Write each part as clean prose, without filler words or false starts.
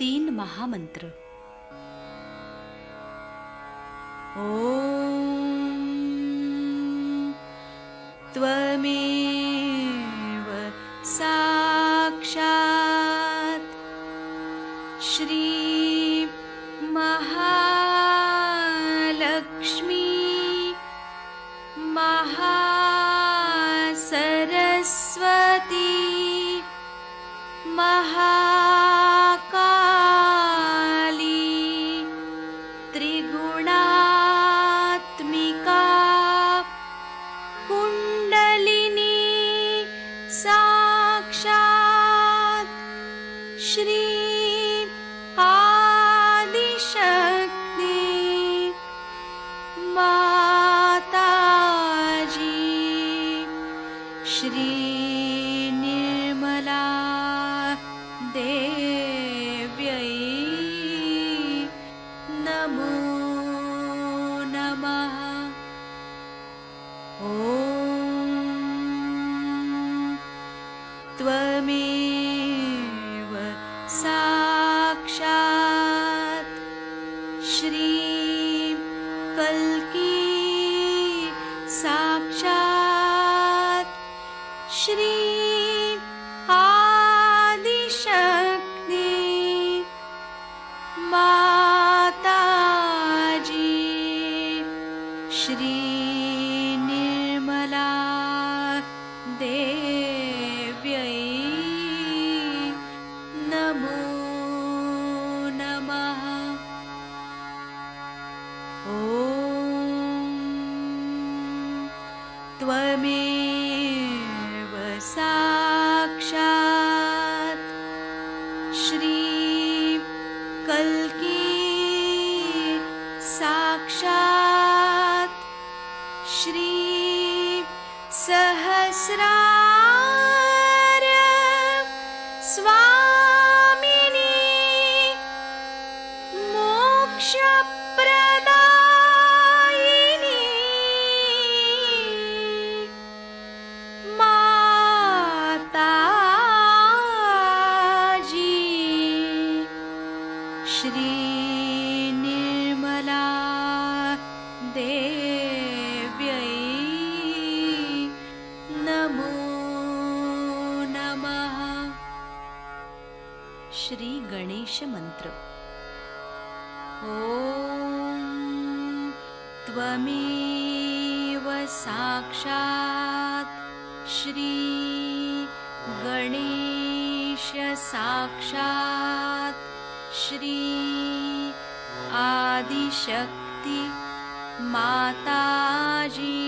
3 महामंत्र। ॐ त्वमेव साक्षात् श्री महालक्ष्मी महासरस्वती महाकाली त्रिगुणात्मिका कुंडलिनी साक्षात् श्री आदिशक्ति माताजी श्री निर्मला देव्यै नमो नमः। ॐ त्वमेव साक्षात् श्री कल्की साक्षात् श्री आदिशक्ति माताजी श्री निर्मला देव्यै नमो नमः। ॐ त्वमेव साक्षात् श्री कल्की साक्षात् श्री सहस्रार स्वामिनी मोक्षप्रदायिनी माताजी श्री निर्मला देव्यै नमो नमः। श्री गणेश मंत्र। ॐ त्वमेव साक्षात् श्री गणेश साक्षात् श्री आदिशक्ति माताजी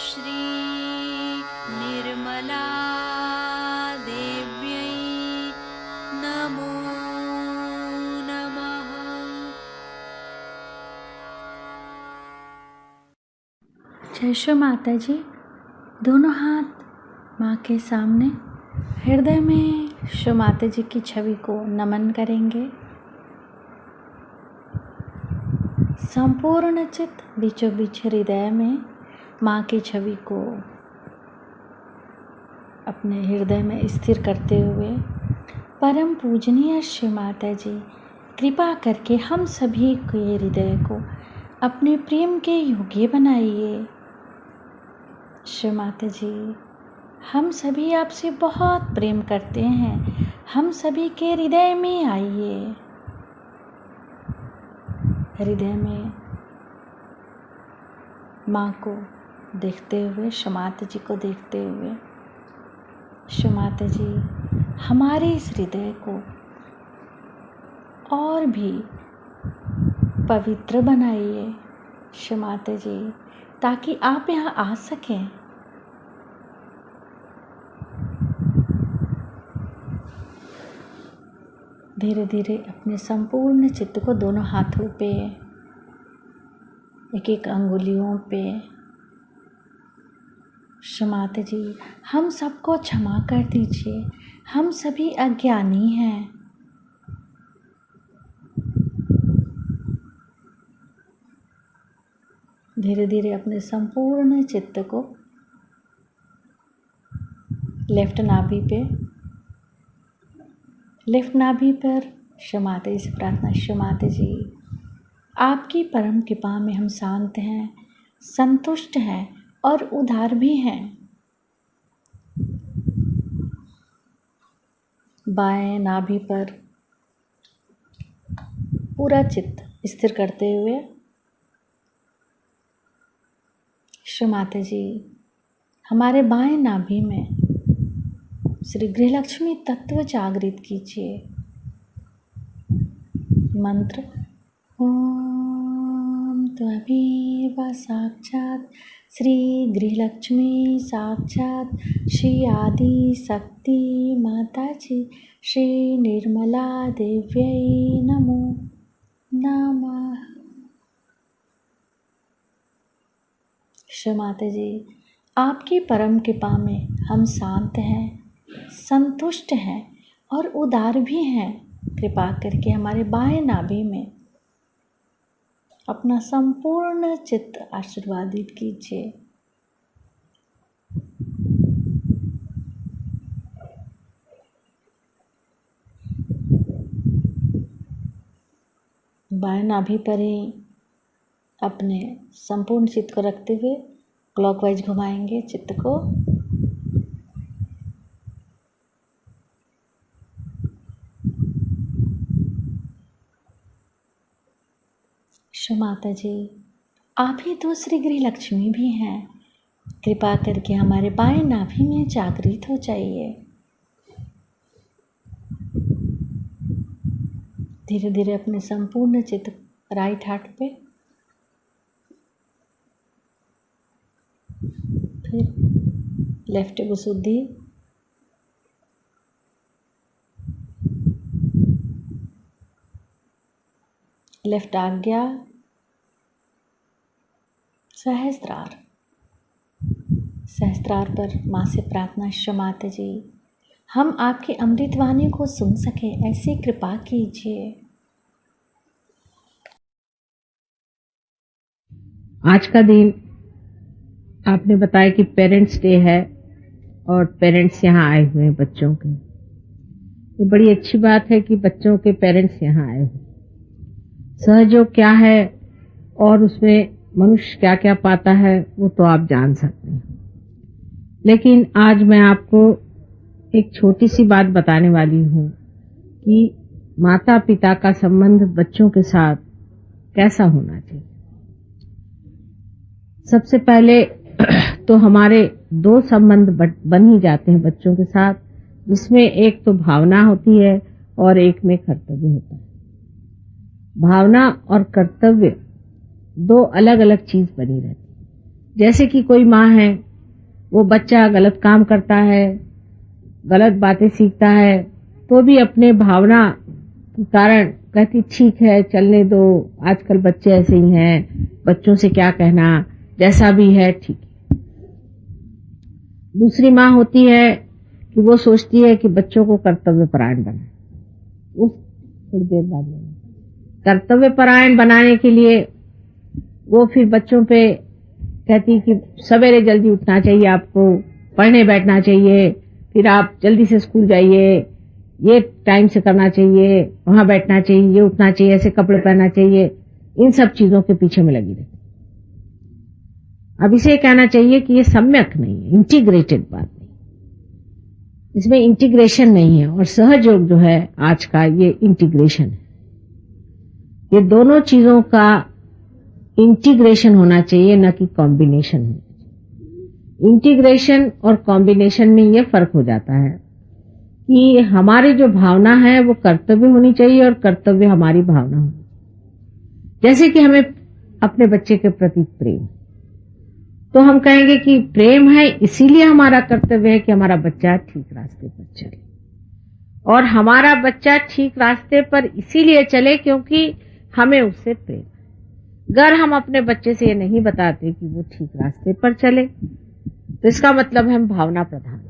श्री निर्मला देव्यै नमो नमः। जय श्री माता जी। दोनों हाथ माँ के सामने हृदय में श्री माता जी की छवि को नमन करेंगे। संपूर्ण चित्त बीचों बीच हृदय में माँ की छवि को अपने हृदय में स्थिर करते हुए परम पूजनीय श्री माता जी कृपा करके हम सभी के हृदय को अपने प्रेम के योग्य बनाइए। श्री माता जी, हम सभी आपसे बहुत प्रेम करते हैं, हम सभी के हृदय में आइए। हृदय में माँ को देखते हुए, श्री माता जी को देखते हुए, श्री माता जी हमारे इस हृदय को और भी पवित्र बनाइए श्री माता जी, ताकि आप यहाँ आ सकें। धीरे धीरे अपने संपूर्ण चित्त को दोनों हाथों पे, एक एक अंगुलियों पे, श्री माता जी हम सबको क्षमा कर दीजिए, हम सभी अज्ञानी हैं। धीरे धीरे अपने संपूर्ण चित्त को लेफ्ट नाभि पर क्षमाते जी से प्रार्थना। क्षमाते जी, आपकी परम कृपा में हम शांत हैं, संतुष्ट हैं और उदार भी हैं। बाएं नाभि पर पूरा चित्त स्थिर करते हुए क्षमाते जी, हमारे बाएं नाभि में श्री गृहलक्ष्मी तत्व जागृत कीजिए। मंत्र ओम त्वमेव साक्षात् श्री गृहलक्ष्मी साक्षात् श्री आदि शक्ति माता जी श्री निर्मला देव्यै नमो नमः। क्षमाते जी, आपकी परम कृपा में हम शांत हैं, संतुष्ट हैं और उदार भी हैं। कृपा करके हमारे बाएं नाभि में अपना संपूर्ण चित्त आशीर्वादित कीजिए। बाएं नाभि पर ही अपने संपूर्ण चित्त को रखते हुए क्लॉकवाइज घुमाएंगे चित्त को। माता जी, आप ही दूसरी गृहलक्ष्मी भी हैं। कृपा करके हमारे बाएं नाभि में जागृत हो जाइए। धीरे धीरे अपने संपूर्ण चित्त राइट हार्ट पे, फिर लेफ्ट विशुद्धि, लेफ्ट आज्ञा, सहस्त्रार। सहस्त्रार पर माँ से प्रार्थना। क्षमाते जी, हम आपकी अमृतवाणी को सुन सकें, ऐसी कृपा कीजिए। आज का दिन आपने बताया कि पेरेंट्स डे है और पेरेंट्स यहाँ आए हुए हैं बच्चों के। ये बड़ी अच्छी बात है कि बच्चों के पेरेंट्स यहाँ आए हुए। सहयोग क्या है और उसमें मनुष्य क्या क्या पाता है वो तो आप जान सकते हैं, लेकिन आज मैं आपको एक छोटी सी बात बताने वाली हूँ कि माता पिता का संबंध बच्चों के साथ कैसा होना चाहिए। सबसे पहले तो हमारे दो संबंध बन ही जाते हैं बच्चों के साथ, जिसमें एक तो भावना होती है और एक में कर्तव्य होता है। भावना और कर्तव्य दो अलग अलग चीज बनी रहती है। जैसे कि कोई माँ है, वो बच्चा गलत काम करता है, गलत बातें सीखता है, तो भी अपने भावना के कारण कहती ठीक है चलने दो, आजकल बच्चे ऐसे ही हैं, बच्चों से क्या कहना, जैसा भी है ठीक है। दूसरी माँ होती है कि वो सोचती है कि बच्चों को कर्तव्य परायण बनाए। उस थोड़ी देर बाद कर्तव्य परायण बनाने के लिए वो फिर बच्चों पे कहती कि सवेरे जल्दी उठना चाहिए, आपको पढ़ने बैठना चाहिए, फिर आप जल्दी से स्कूल जाइए, ये टाइम से करना चाहिए, वहां बैठना चाहिए, ये उठना चाहिए, ऐसे कपड़े पहनना चाहिए। इन सब चीजों के पीछे में लगी रहती। अब इसे कहना चाहिए कि ये सम्यक नहीं है, इंटीग्रेटेड बात नहीं, इसमें इंटीग्रेशन नहीं है। और सहयोग जो है आज का ये इंटीग्रेशन है। ये दोनों चीजों का इंटीग्रेशन होना चाहिए, न कि कॉम्बिनेशन होना चाहिए। इंटीग्रेशन और कॉम्बिनेशन में ये फर्क हो जाता है कि हमारी जो भावना है वो कर्तव्य होनी चाहिए और कर्तव्य हमारी भावना होनी चाहिए। जैसे कि हमें अपने बच्चे के प्रति प्रेम, तो हम कहेंगे कि प्रेम है इसीलिए हमारा कर्तव्य है कि हमारा बच्चा ठीक रास्ते पर चले, और हमारा बच्चा ठीक रास्ते पर इसीलिए चले क्योंकि हमें उससे प्रेम है। अगर हम अपने बच्चे से ये नहीं बताते कि वो ठीक रास्ते पर चले, तो इसका मतलब हम भावना प्रधान।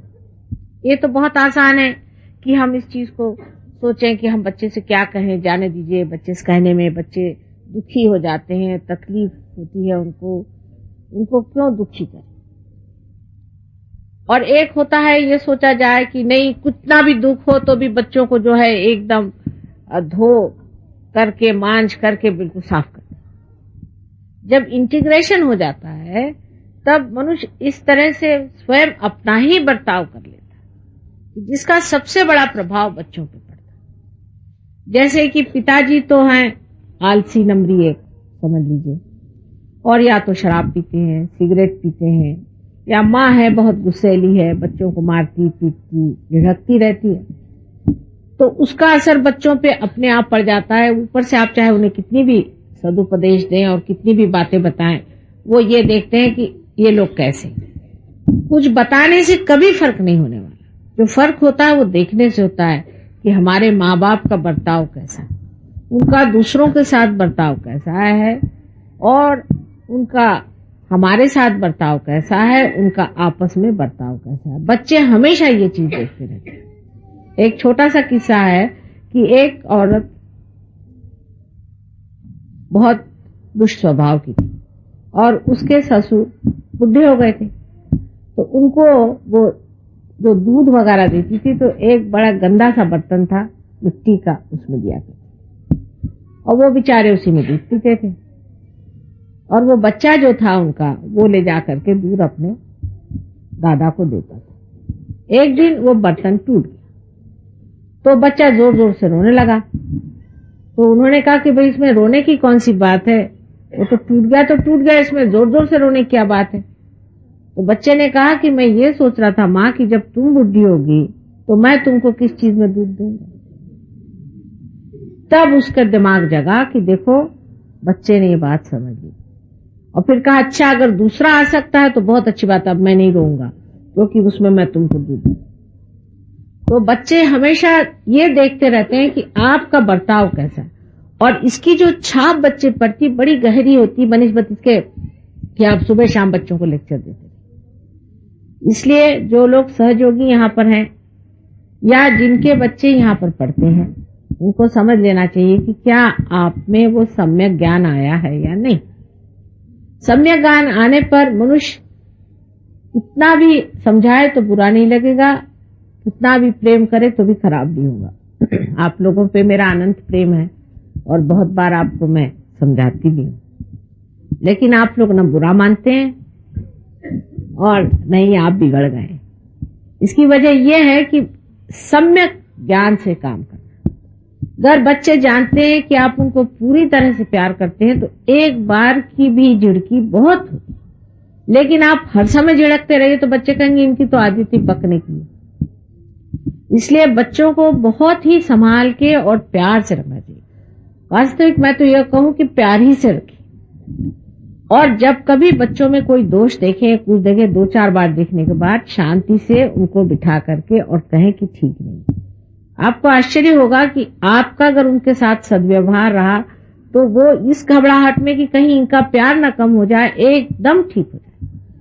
ये तो बहुत आसान है कि हम इस चीज को सोचें कि हम बच्चे से क्या कहें, जाने दीजिए, बच्चे से कहने में बच्चे दुखी हो जाते हैं, तकलीफ होती है उनको क्यों दुखी करें। और एक होता है ये सोचा जाए कि नहीं, कितना भी दुख हो तो भी बच्चों को जो है एकदम धो करके मांझ करके बिल्कुल साफ करते हैं। जब इंटीग्रेशन हो जाता है तब मनुष्य इस तरह से स्वयं अपना ही बर्ताव कर लेता है, जिसका सबसे बड़ा प्रभाव बच्चों पे पड़ता है। जैसे कि पिताजी तो हैं आलसी नंबरी एक समझ लीजिए, और या तो शराब पीते हैं, सिगरेट पीते हैं, या माँ है बहुत गुस्सैली है, बच्चों को मारती पीटती झिड़कती रहती है, तो उसका असर बच्चों पे अपने आप पड़ जाता है। ऊपर से आप चाहे उन्हें कितनी भी सदुपदेश दें और कितनी भी बातें बताएं, वो ये देखते हैं कि ये लोग कैसे। कुछ बताने से कभी फर्क नहीं होने वाला, जो फर्क होता है वो देखने से होता है कि हमारे माँ बाप का बर्ताव कैसा है, उनका दूसरों के साथ बर्ताव कैसा है, और उनका हमारे साथ बर्ताव कैसा है, उनका आपस में बर्ताव कैसा है। बच्चे हमेशा ये चीज देखते रहते हैं। एक छोटा सा किस्सा है कि एक औरत बहुत दुष्ट स्वभाव की थी और उसके ससुर बुढ़े हो गए थे, तो उनको वो जो दूध वगैरह देती थी तो एक बड़ा गंदा सा बर्तन था मिट्टी का, उसमें दिया करती, और वो बेचारे उसी में दूध पीते थे। और वो बच्चा जो था उनका, वो ले जा करके दूध अपने दादा को देता था। एक दिन वो बर्तन टूट गया तो बच्चा जोर जोर से रोने लगा। तो उन्होंने कहा कि भाई इसमें रोने की कौन सी बात है, वो तो टूट गया, इसमें जोर जोर से रोने की क्या बात है। तो बच्चे ने कहा कि मैं ये सोच रहा था माँ कि जब तुम बुढ़ी होगी तो मैं तुमको किस चीज में दूध दूंगा। तब उसका दिमाग जगा कि देखो बच्चे ने ये बात समझ ली, और फिर कहा अच्छा अगर दूसरा आ सकता है तो बहुत अच्छी बात है, अब मैं नहीं रोऊंगा क्योंकि उसमें मैं तुमको दूध दूंगा। तो बच्चे हमेशा ये देखते रहते हैं कि आपका बर्ताव कैसा है, और इसकी जो छाप बच्चे पड़ती बड़ी गहरी होती बनिस्बत इसके कि आप सुबह शाम बच्चों को लेक्चर देते। इसलिए जो लोग सहयोगी यहाँ पर हैं या जिनके बच्चे यहाँ पर पढ़ते हैं, उनको समझ लेना चाहिए कि क्या आप में वो सम्यक ज्ञान आया है या नहीं। सम्यक ज्ञान आने पर मनुष्य कितना भी समझाए तो बुरा नहीं लगेगा, कितना भी प्रेम करे तो भी खराब नहीं होगा। आप लोगों पे मेरा अनंत प्रेम है और बहुत बार आपको मैं समझाती भी हूँ, लेकिन आप लोग न बुरा मानते हैं और नहीं आप बिगड़ गए। इसकी वजह यह है कि सम्यक ज्ञान से काम करना। अगर बच्चे जानते हैं कि आप उनको पूरी तरह से प्यार करते हैं तो एक बार की भी झिड़की बहुत होती, लेकिन आप हर समय झिड़कते रहिए तो बच्चे कहेंगे इनकी तो आदत ही बकने की। इसलिए बच्चों को बहुत ही संभाल के और प्यार से रखना चाहिए। वास्तविक मैं तो यह कहूं कि प्यार ही से रखें, और जब कभी बच्चों में कोई दोष देखें, कुछ देखें, 2-4 बार देखने के बाद शांति से उनको बिठा करके और कहें कि ठीक नहीं। आपको आश्चर्य होगा कि आपका अगर उनके साथ सद्व्यवहार रहा तो वो इस घबराहट में कि कहीं इनका प्यार ना कम हो जाए, एकदम ठीक हो जाए।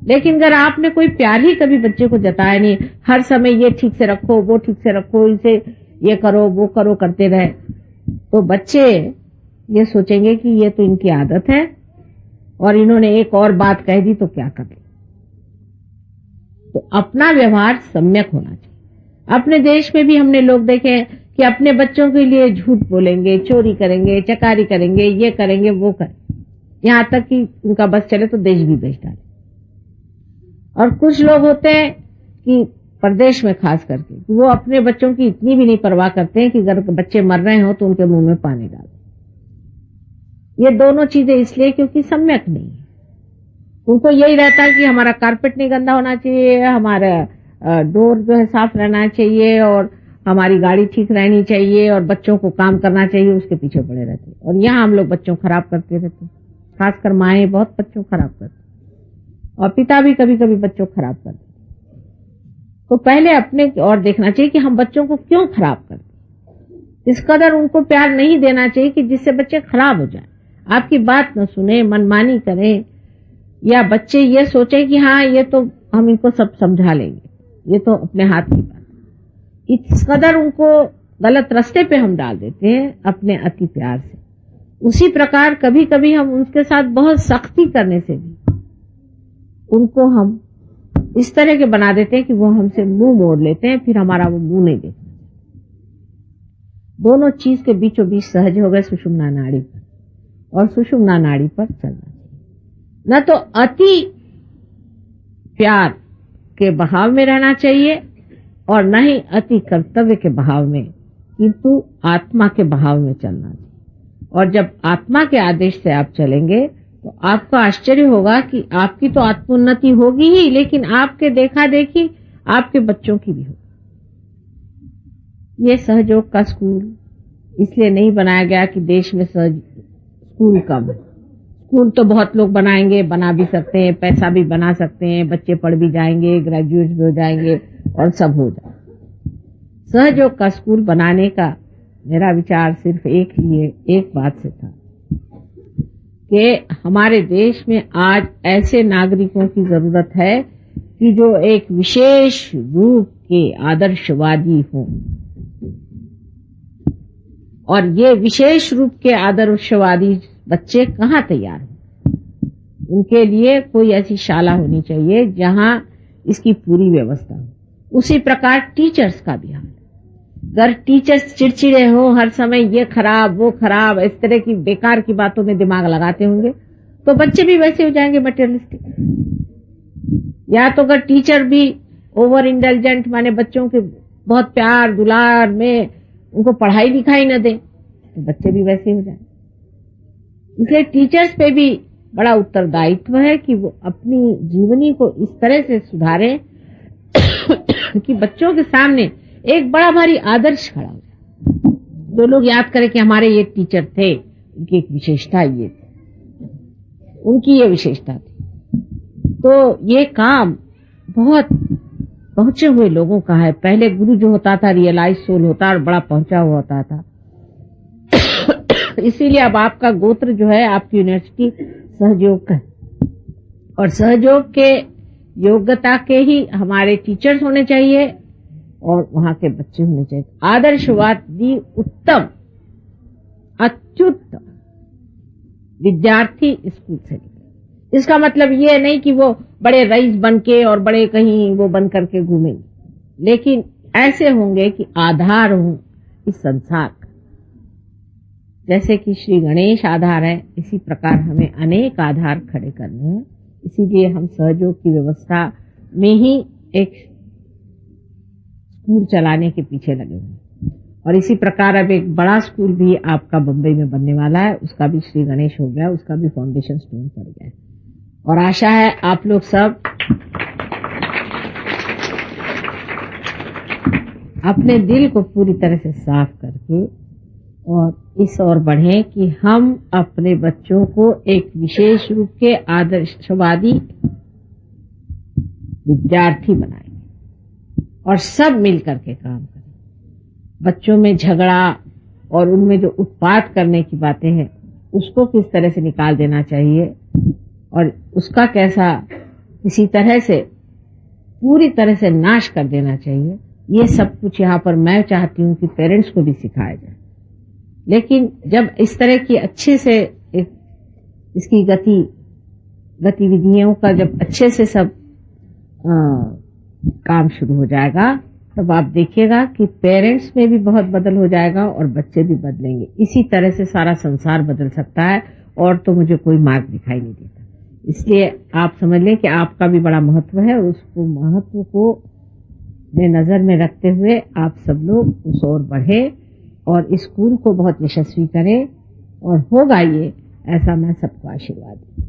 लेकिन अगर आपने कोई प्यार ही कभी बच्चे को जताया नहीं, हर समय ये ठीक से रखो, वो ठीक से रखो, इसे ये करो वो करो करते रहे, तो बच्चे ये सोचेंगे कि ये तो इनकी आदत है और इन्होंने एक और बात कह दी तो क्या कर ले। तो अपना व्यवहार सम्यक होना चाहिए। अपने देश में भी हमने लोग देखे कि अपने बच्चों के लिए झूठ बोलेंगे, चोरी करेंगे, चकारी करेंगे, ये करेंगे वो करेंगे, यहां तक कि उनका बस चले तो देश भी बेच डाले। और कुछ लोग होते हैं कि प्रदेश में खास करके वो अपने बच्चों की इतनी भी नहीं परवाह करते हैं कि अगर बच्चे मर रहे हो तो उनके मुंह में पानी डाल। ये दोनों चीजें इसलिए क्योंकि सम्यक नहीं है। उनको यही रहता है कि हमारा कारपेट नहीं गंदा होना चाहिए, हमारा डोर जो है साफ रहना चाहिए, और हमारी गाड़ी ठीक रहनी चाहिए, और बच्चों को काम करना चाहिए, उसके पीछे पड़े रहते हैं। और यहाँ हम लोग बच्चों खराब करते रहते हैं, खासकर माएँ बहुत बच्चों खराब करते, और पिता भी कभी कभी बच्चों खराब करते। तो पहले अपने और देखना चाहिए कि हम बच्चों को क्यों खराब करते। इस कदर उनको प्यार नहीं देना चाहिए कि जिससे बच्चे खराब हो जाए, आपकी बात न सुने, मनमानी करें, या बच्चे ये सोचे कि हाँ ये तो हम इनको सब समझा लेंगे, ये तो अपने हाथ की बात। इस कदर उनको गलत रास्ते पे हम डाल देते हैं अपने अति प्यार से। उसी प्रकार कभी कभी हम उनके साथ बहुत सख्ती करने से भी उनको हम इस तरह के बना देते हैं कि वो हमसे मुंह मोड़ लेते हैं, फिर हमारा वो मुंह नहीं देखते। दोनों चीज के बीचों बीच सहज हो गए सुषुम्ना नाड़ी पर, और सुषुम्ना नाड़ी पर चलना चाहिए। न तो अति प्यार के बहाव में रहना चाहिए और न ही अति कर्तव्य के बहाव में, किंतु आत्मा के बहाव में चलना चाहिए। और जब आत्मा के आदेश से आप चलेंगे तो आपको आश्चर्य होगा कि आपकी तो आत्मोन्नति होगी ही, लेकिन आपके देखा देखी आपके बच्चों की भी होगी। ये सहयोग का स्कूल इसलिए नहीं बनाया गया कि देश में स्कूल कम है। स्कूल तो बहुत लोग बनाएंगे, बना भी सकते हैं, पैसा भी बना सकते हैं, बच्चे पढ़ भी जाएंगे, ग्रेजुएट भी हो जाएंगे और सब हो जाए। सहयोग का स्कूल बनाने का मेरा विचार सिर्फ एक बात से था कि हमारे देश में आज ऐसे नागरिकों की जरूरत है कि जो एक विशेष रूप के आदर्शवादी हों, और ये विशेष रूप के आदर्शवादी बच्चे कहाँ तैयार हों? उनके लिए कोई ऐसी शाला होनी चाहिए जहां इसकी पूरी व्यवस्था हो। उसी प्रकार टीचर्स का भी हाल है। अगर टीचर्स चिड़चिड़े हो, हर समय ये खराब वो खराब, इस तरह की बेकार की बातों में दिमाग लगाते होंगे तो बच्चे भी वैसे हो जाएंगे, मटेरियलिस्टिक। या तो अगर टीचर भी ओवर इंटेलिजेंट, माने बच्चों के बहुत प्यार दुलार में उनको पढ़ाई लिखाई न दें तो बच्चे भी वैसे हो जाएंगे। इसलिए टीचर्स पे भी बड़ा उत्तरदायित्व है कि वो अपनी जीवनी को इस तरह से सुधारें कि बच्चों के सामने एक बड़ा भारी आदर्श खड़ा हो जाए। जो लोग याद करें कि हमारे ये टीचर थे, उनकी एक विशेषता ये थी, उनकी ये विशेषता थी। तो ये काम बहुत पहुंचे हुए लोगों का है। पहले गुरु जो होता था रियलाइज सोल होता और बड़ा पहुंचा हुआ होता था। इसीलिए अब आपका गोत्र जो है आपकी यूनिवर्सिटी सहयोग का है, और सहयोग के योग्यता के ही हमारे टीचर्स होने चाहिए और वहां के बच्चे होने चाहिए। आदर्शवादी उत्तम अत्युत्तम विद्यार्थी स्कूल से निकले। इसका मतलब ये नहीं कि वो बड़े रईस बन के और बड़े कहीं वो बन करके घूमेंगे, लेकिन ऐसे होंगे कि आधार हो इस संसार का। जैसे कि श्री गणेश आधार है, इसी प्रकार हमें अनेक आधार खड़े करने हैं। इसीलिए हम सहयोग की व्यवस्था में ही एक स्कूल चलाने के पीछे लगे हुए। और इसी प्रकार अब एक बड़ा स्कूल भी आपका बंबई में बनने वाला है, उसका भी श्री गणेश हो गया, उसका भी फाउंडेशन स्टोन पड़ गया है। और आशा है आप लोग सब अपने दिल को पूरी तरह से साफ करके और इस ओर बढ़े कि हम अपने बच्चों को एक विशेष रूप के आदर्शवादी विद्यार्थी बनाएंगे और सब मिलकर के काम करें। बच्चों में झगड़ा और उनमें जो उत्पात करने की बातें हैं उसको किस तरह से निकाल देना चाहिए और उसका कैसा किसी तरह से पूरी तरह से नाश कर देना चाहिए, ये सब कुछ यहाँ पर मैं चाहती हूँ कि पेरेंट्स को भी सिखाया जाए। लेकिन जब इस तरह की अच्छे से इसकी गतिविधियों का जब अच्छे से सब काम शुरू हो जाएगा तब आप देखिएगा कि पेरेंट्स में भी बहुत बदल हो जाएगा और बच्चे भी बदलेंगे। इसी तरह से सारा संसार बदल सकता है और तो मुझे कोई मार्ग दिखाई नहीं देता। इसलिए आप समझ लें कि आपका भी बड़ा महत्व है और उसको महत्व को में नजर में रखते हुए आप सब लोग उस ओर बढ़े और इस स्कूल को बहुत यशस्वी करें और होगा ये, ऐसा मैं सबको आशीर्वाद दूं।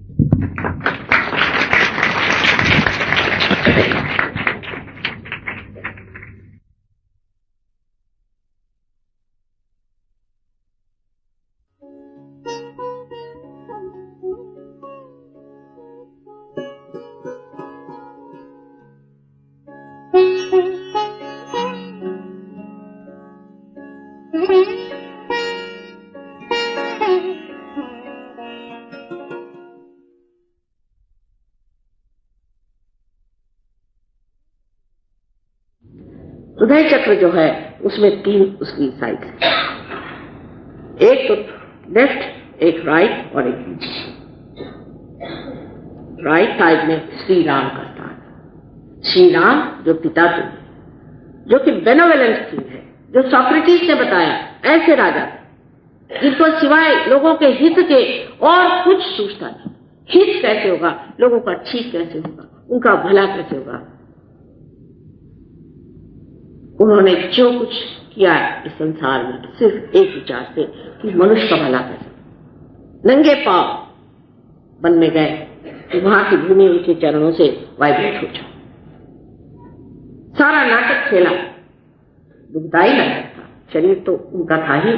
हृदय चक्र जो है उसमें 3 उसकी साइड है, एक तो लेफ्ट, एक राइट और एक नीचे। राइट साइड में श्री राम का स्थान है। श्री राम जो पिता तुल्य, जो कि बेनोवेलेंट किंग है, जो सॉक्रेटिस ने बताया ऐसे राजा थे जिनको सिवाय लोगों के हित के और कुछ सोचता नहीं। हित कैसे होगा, लोगों का ठीक कैसे होगा, उनका भला कैसे होगा। उन्होंने जो कुछ किया इस संसार में सिर्फ एक विचार से कि मनुष्य का भला कैसे। नंगे पांव वन में गए कि वहां की भूमि उनके चरणों से वाइब्रेट हो जाए। सारा नाटक खेला, दुखदाई नाटक था। शरीर तो उनका था ही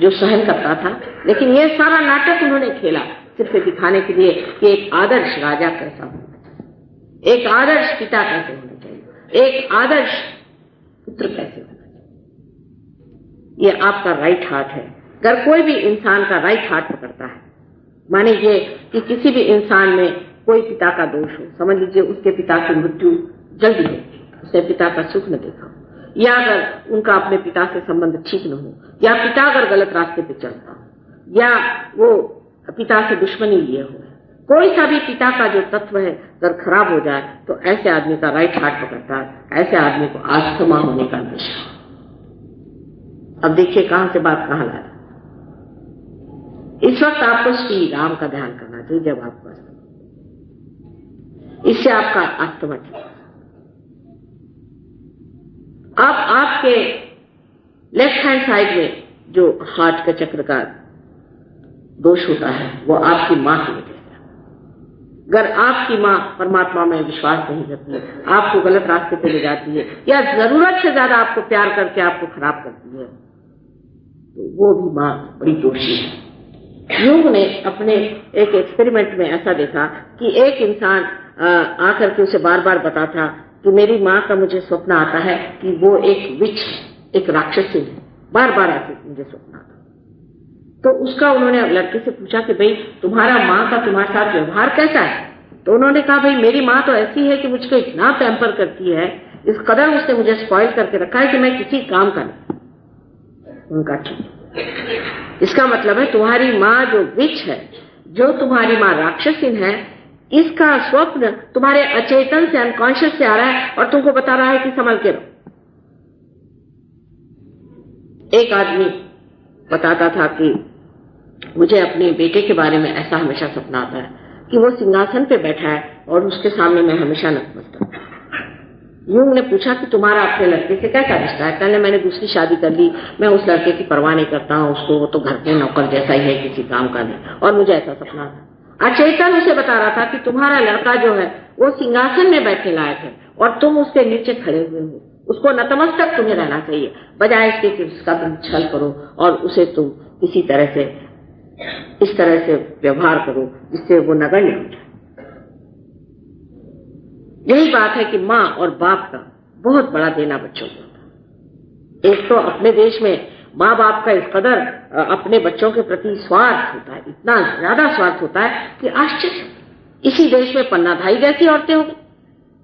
जो सहन करता था, लेकिन यह सारा नाटक उन्होंने खेला सिर्फ दिखाने के लिए कि एक आदर्श राजा कैसा होना चाहिए, एक आदर्श पिता कैसे होना चाहिए, एक आदर्श पुत्र कैसे होना चाहिए। ये आपका राइट हार्ट है। अगर कोई भी इंसान का राइट हार्ट पकड़ता है, माने ये कि किसी भी इंसान में कोई पिता का दोष हो, समझ लीजिए उसके पिता की मृत्यु जल्दी हो, उसने पिता का सुख न देखा हो, या अगर उनका अपने पिता से संबंध ठीक न हो, या पिता अगर गलत रास्ते पे चलता हो, या वो पिता से दुश्मनी लिए हो, कोई सा भी पिता का जो तत्व है अगर खराब हो जाए तो ऐसे आदमी का राइट हार्ट पकड़ता है, ऐसे आदमी को अस्थमा होने का नशा। अब देखिए कहां से बात कहां ला रहा। इस वक्त आपको श्री राम का ध्यान करना चाहिए जब आपको इससे आपका अस्थमा ठीक है। अब आपके लेफ्ट हैंड साइड में जो हार्ट का चक्र का दोष होता है वो आपकी मां की वजह से। अगर आपकी मां परमात्मा में विश्वास नहीं करती है, आपको गलत रास्ते पे ले जाती है, या जरूरत से ज्यादा आपको प्यार करके आपको खराब करती है, तो वो भी मां बड़ी दोषी है। यूंग ने अपने एक एक्सपेरिमेंट में ऐसा देखा कि एक इंसान आकर के उसे बार बार बताता कि मेरी मां का मुझे स्वप्न आता है कि वो एक विच है, एक राक्षसी है, बार बार ऐसे मुझे स्वप्न आता। तो उसका उन्होंने लड़के से पूछा कि भाई तुम्हारा माँ का तुम्हारे साथ व्यवहार कैसा है। तो उन्होंने कहा भाई मेरी माँ तो ऐसी है कि मुझको इतना पैम्पर करती है, इस कदर उसने मुझे स्पॉइल करके रखा है कि मैं किसी काम का नहीं। उनका ठीक, इसका मतलब है तुम्हारी माँ जो विच है, जो तुम्हारी माँ राक्षसीन है, इसका स्वप्न तुम्हारे अचेतन से, अनकॉन्शियस से आ रहा है और तुमको बता रहा है कि संभल के रहो। एक आदमी बताता था कि मुझे अपने बेटे के बारे में ऐसा हमेशा सपना आता है कि वो सिंहासन पे बैठा है और उसके सामने मैं हमेशा नतमस्तक हूं। यूं ने पूछा कि तुम्हारा अपने लड़के से कैसा रिश्ता है। कहने मैंने दूसरी शादी कर ली, मैं उस लड़के की परवाह नहीं करता हूँ, उसको वो तो घर के नौकर जैसा ही है, किसी काम का नहीं, और मुझे ऐसा सपना आता। अचेतन उसे बता रहा था कि तुम्हारा लड़का जो है वो सिंहासन में बैठने लायक है और तुम उसके नीचे खड़े हुए हो, उसको नतमस्तक तुम्हें रहना चाहिए, बजाय इसके कि उसका तुम छल करो और उसे तुम इसी तरह से, इस तरह से व्यवहार करो जिससे वो नगण्य हो जाए। यही बात है कि माँ और बाप का बहुत बड़ा देना बच्चों को होता है। एक तो अपने देश में माँ बाप का इस कदर अपने बच्चों के प्रति स्वार्थ होता है, इतना ज्यादा स्वार्थ होता है कि आश्चर्य। इसी देश में पन्नाधाई जैसी औरतें होंगी,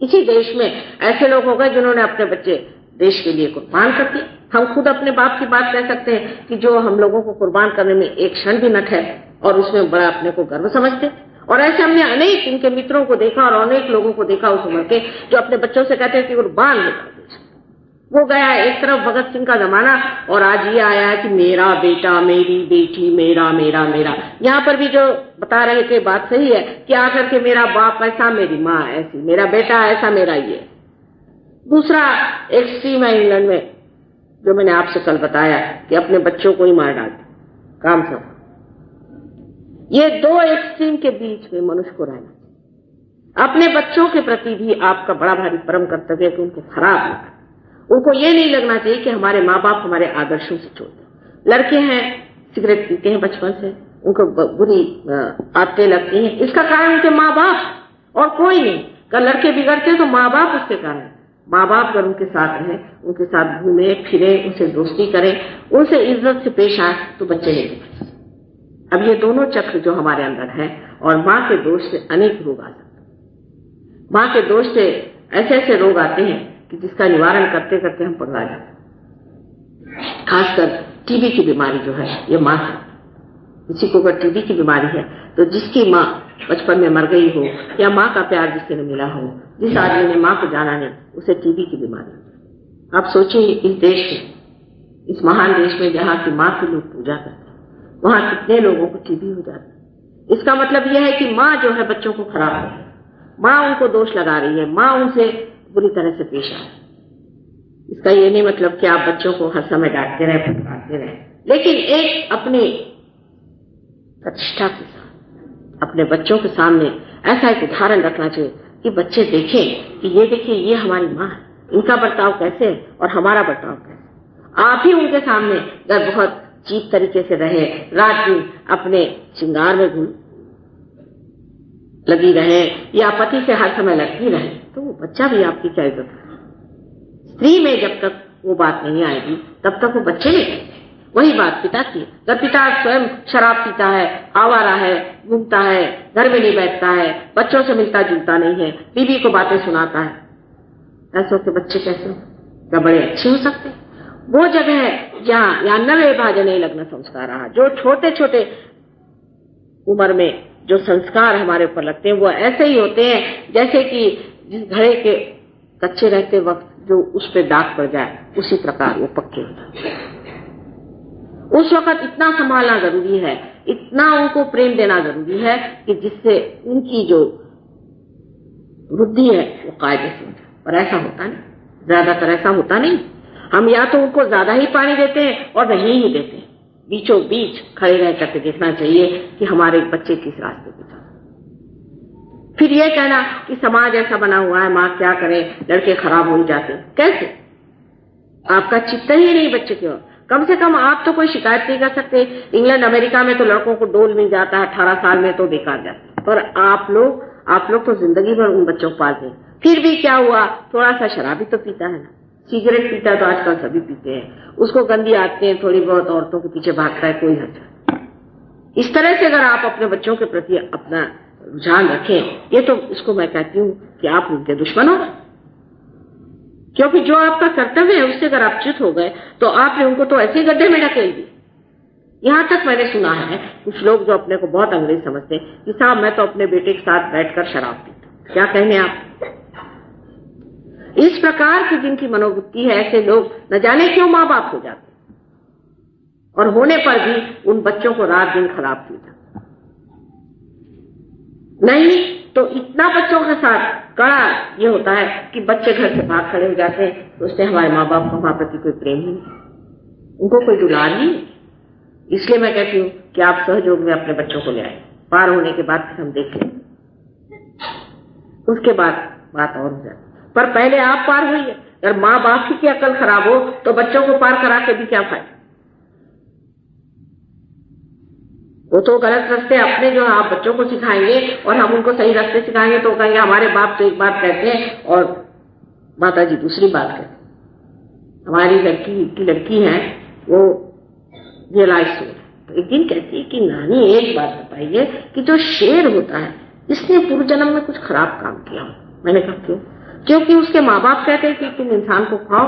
इसी देश में ऐसे लोग हो गए जिन्होंने अपने बच्चे देश के लिए कुर्बान कर दिए। हम खुद अपने बाप की बात कह सकते हैं कि जो हम लोगों को कुर्बान करने में एक क्षण भी न ठहरे और उसमें बड़ा अपने को गर्व समझते। और ऐसे हमने अनेक इनके मित्रों को देखा और अनेक लोगों को देखा उस उम्र के, जो अपने बच्चों से कहते हैं कि कुर्बान हो जाओ। वो गया एक तरफ भगत सिंह का जमाना और आज ये आया है कि मेरा बेटा, मेरी बेटी, मेरा मेरा मेरा। यहाँ पर भी जो बता रहे थे बात सही है कि आकर के मेरा बाप ऐसा, मेरी माँ ऐसी, मेरा बेटा ऐसा, मेरा ये। दूसरा एक्सट्रीम है इंग्लैंड में, जो मैंने आपसे कल बताया कि अपने बच्चों को ही मार डालते, काम सब। ये दो एक्सट्रीम के बीच में मनुष्य को रहना। अपने बच्चों के प्रति भी आपका बड़ा भारी परम कर्तव्य है कि उनको खराब लगा। उनको ये नहीं लगना चाहिए कि हमारे माँ बाप हमारे आदर्शों से छोड़ दें। लड़के हैं सिगरेट पीते हैं बचपन से, उनको बुरी आदतें लगती हैं, इसका कारण उनके माँ बाप और कोई नहीं। अगर लड़के बिगड़ते हैं तो माँ बाप उसके कारण। माँ बाप अगर उनके साथ रहें, उनके साथ घूमे फिरे, उनसे दोस्ती करें, उनसे इज्जत से पेश आए तो बच्चे नहीं बिगड़ते। अब ये दोनों चक्र जो हमारे अंदर है, और माँ के दोष से अनेक रोग आ सकते हैं। माँ के दोष से ऐसे ऐसे रोग आते हैं कि जिसका निवारण करते करते हम पगला जाते हैं। खासकर टीबी की बीमारी जो है ये माँ से। किसी को अगर टीबी की बीमारी है तो जिसकी माँ बचपन में मर गई हो या माँ का प्यार जिससे न मिला हो, जिस आदमी ने माँ को जाना नहीं, उसे टीबी की बीमारी। आप सोचिए इस देश में इस महान देश में जहाँ की माँ की लोग पूजा करते हैं, वहाँ कितने लोगों को टीबी हो जाता है। इसका मतलब यह है कि माँ जो है बच्चों को खराब कर रही है, माँ उनको दोष लगा रही है, माँ उनसे बुरी तरह से पेश आ रही है। इसका ये नहीं मतलब कि आप बच्चों को हर समय डांटते रहे, फटकारते रहे, लेकिन एक अपनी प्रतिष्ठा के साथ अपने बच्चों के सामने ऐसा एक उदाहरण रखना चाहिए कि बच्चे देखें कि ये देखिए ये हमारी माँ है, इनका बर्ताव कैसे है और हमारा बर्ताव कैसे। आप ही उनके सामने अगर बहुत चीप तरीके से रहे, रात दिन अपने श्रृंगार में लगी रहे या पति से हर समय लगती रहे, तो वो बच्चा भी आपकी क्या इज्जत करेगा। स्त्री में जब तक वो बात नहीं आएगी तब तक वो बच्चे नहीं करेंगे। वही बात पिता की, जब पिता स्वयं शराब पीता है, आवारा है, घूमता है, घर में नहीं बैठता है, बच्चों से मिलता जुलता नहीं है, बीवी को बातें सुनाता है, ऐसों के बच्चे कैसे क्या बड़े अच्छे हो सकते हैं। वो जगह है जहाँ 99 भाजने लग्न संस्कार रहा, जो छोटे छोटे उम्र में जो संस्कार हमारे ऊपर लगते हैं वो ऐसे ही होते हैं जैसे कि जिस घड़े के कच्चे रहते वक्त जो उस पर दाग पड़ जाए उसी प्रकार वो पक्के हो जाते हैं। उस वक्त इतना संभालना जरूरी है, इतना उनको प्रेम देना जरूरी है कि जिससे उनकी जो बुद्धि है वो कायदे से हो जाए। पर ऐसा होता नहीं, ज्यादातर ऐसा होता नहीं। हम या तो उनको ज्यादा ही पानी देते हैं और नहीं ही देते हैं। बीचों बीच खड़े रह करके देखना चाहिए कि हमारे बच्चे किस रास्ते पे चल। फिर ये कहना कि समाज ऐसा बना हुआ है, माँ क्या करे, लड़के खराब हो जाते। कैसे? आपका चित्त ही नहीं बच्चे की ओर। कम से कम आप तो कोई शिकायत नहीं कर सकते। इंग्लैंड अमेरिका में तो लड़कों को डोल मिल जाता है, 18 साल में तो बेकार जाते। पर आप लोग तो जिंदगी भर उन बच्चों को पालते हैं। फिर भी क्या हुआ, थोड़ा सा शराबी तो पीता है ना, सिगरेट पीता है तो आजकल सभी पीते हैं, उसको गंदी आदतें थोड़ी बहुत औरतों के पीछे भागता है, कोई हर्ज नहीं। इस तरह से अगर आप अपने बच्चों के प्रति अपना रुझान रखें, ये तो इसको मैं कहती हूँ कि आप उनके दुश्मन हो गए। क्योंकि जो आपका कर्तव्य है उससे अगर आप च्युत हो गए तो आपने उनको तो ऐसे गड्ढे में ढकेल दी। यहां तक मैंने सुना है कुछ लोग जो अपने को बहुत अंग्रेज समझते हैं कि साहब मैं तो अपने बेटे के साथ बैठकर शराब पीता। क्या कहने आप? इस प्रकार की जिनकी मनोवृत्ति है, ऐसे लोग न जाने क्यों माँ बाप हो जाते और होने पर भी उन बच्चों को रात दिन खराब पीता। नहीं तो इतना बच्चों के साथ कड़ा ये होता है कि बच्चे घर से भाग खड़े हो जाते हैं, तो उससे हमारे माँ बाप को हमारे प्रति कोई प्रेम ही नहीं, उनको कोई दुलार नहीं। इसलिए मैं कहती हूँ कि आप सहयोग में अपने बच्चों को ले आए। पार होने के बाद हम देख लें, उसके बाद बात और हो जाती। पर पहले आप पार होइए। अगर माँ बाप की अकल खराब हो तो बच्चों को पार करा के भी क्या फायदा। वो तो गलत रास्ते अपने जो आप बच्चों को सिखाएंगे और हम उनको सही रास्ते सिखाएंगे तो कहेंगे हमारे बाप तो एक बात कहते हैं और माता जी दूसरी बात कहते हैं। हमारी लड़की है वो रियलाइज हो, तो एक दिन कहती है कि नानी एक बात बताइए कि जो शेर होता है इसने पूर्व जन्म में कुछ खराब काम किया। मैंने कहा क्यों? क्योंकि उसके माँ बाप कहते हैं कि तुम इंसान को खाओ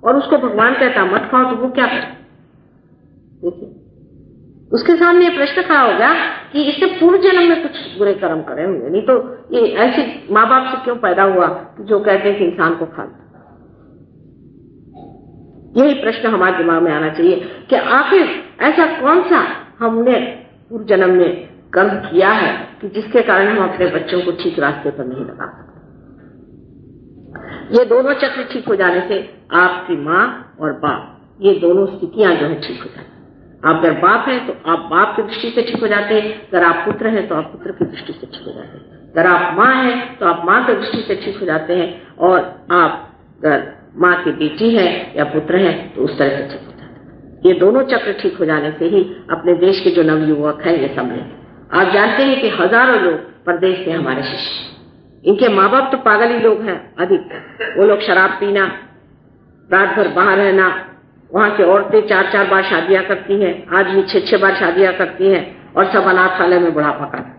और उसको भगवान कहता मत खाओ, तो वो क्या करे? देखिए उसके सामने ये प्रश्न खड़ा हो गया कि इससे पूर्व जन्म में कुछ बुरे कर्म करे होंगे, नहीं तो ये ऐसे माँ बाप से क्यों पैदा हुआ जो कहते हैं कि इंसान को खा। यही प्रश्न हमारे दिमाग में आना चाहिए कि आखिर ऐसा कौन सा हमने पूर्व जन्म में कर्म किया है कि जिसके कारण हम अपने बच्चों को ठीक रास्ते पर नहीं लगा सकते। ये दोनों चक्र ठीक हो जाने से आपकी माँ और बाप ये दोनों स्थितियां जो है ठीक हो जाती। आप अगर बाप हैं तो आप बाप की दृष्टि से ठीक हो जाते हैं, अगर आप पुत्र हैं तो आप पुत्र की दृष्टि से ठीक हो जाते हैं, अगर आप माँ हैं तो आप माँ की दृष्टि से ठीक हो जाते हैं, और आप अगर माँ की बेटी है या पुत्र है तो उस तरह से ठीक हो जाते हैं। ये दोनों चक्र ठीक हो जाने से ही अपने देश के जो नवयुवक हैं ये समझे। आप जानते हैं कि हजारों लोग परदेश से हमारे शिष्य, इनके माँ बाप तो पागल ही लोग हैं अधिक। वो लोग शराब पीना, रात भर बाहर रहना, वहां की औरतें 4-4 बार शादियां करती हैं, आदमी 6-6 बार शादियां करती हैं और सब अनाथालय में बुढ़ापा करते।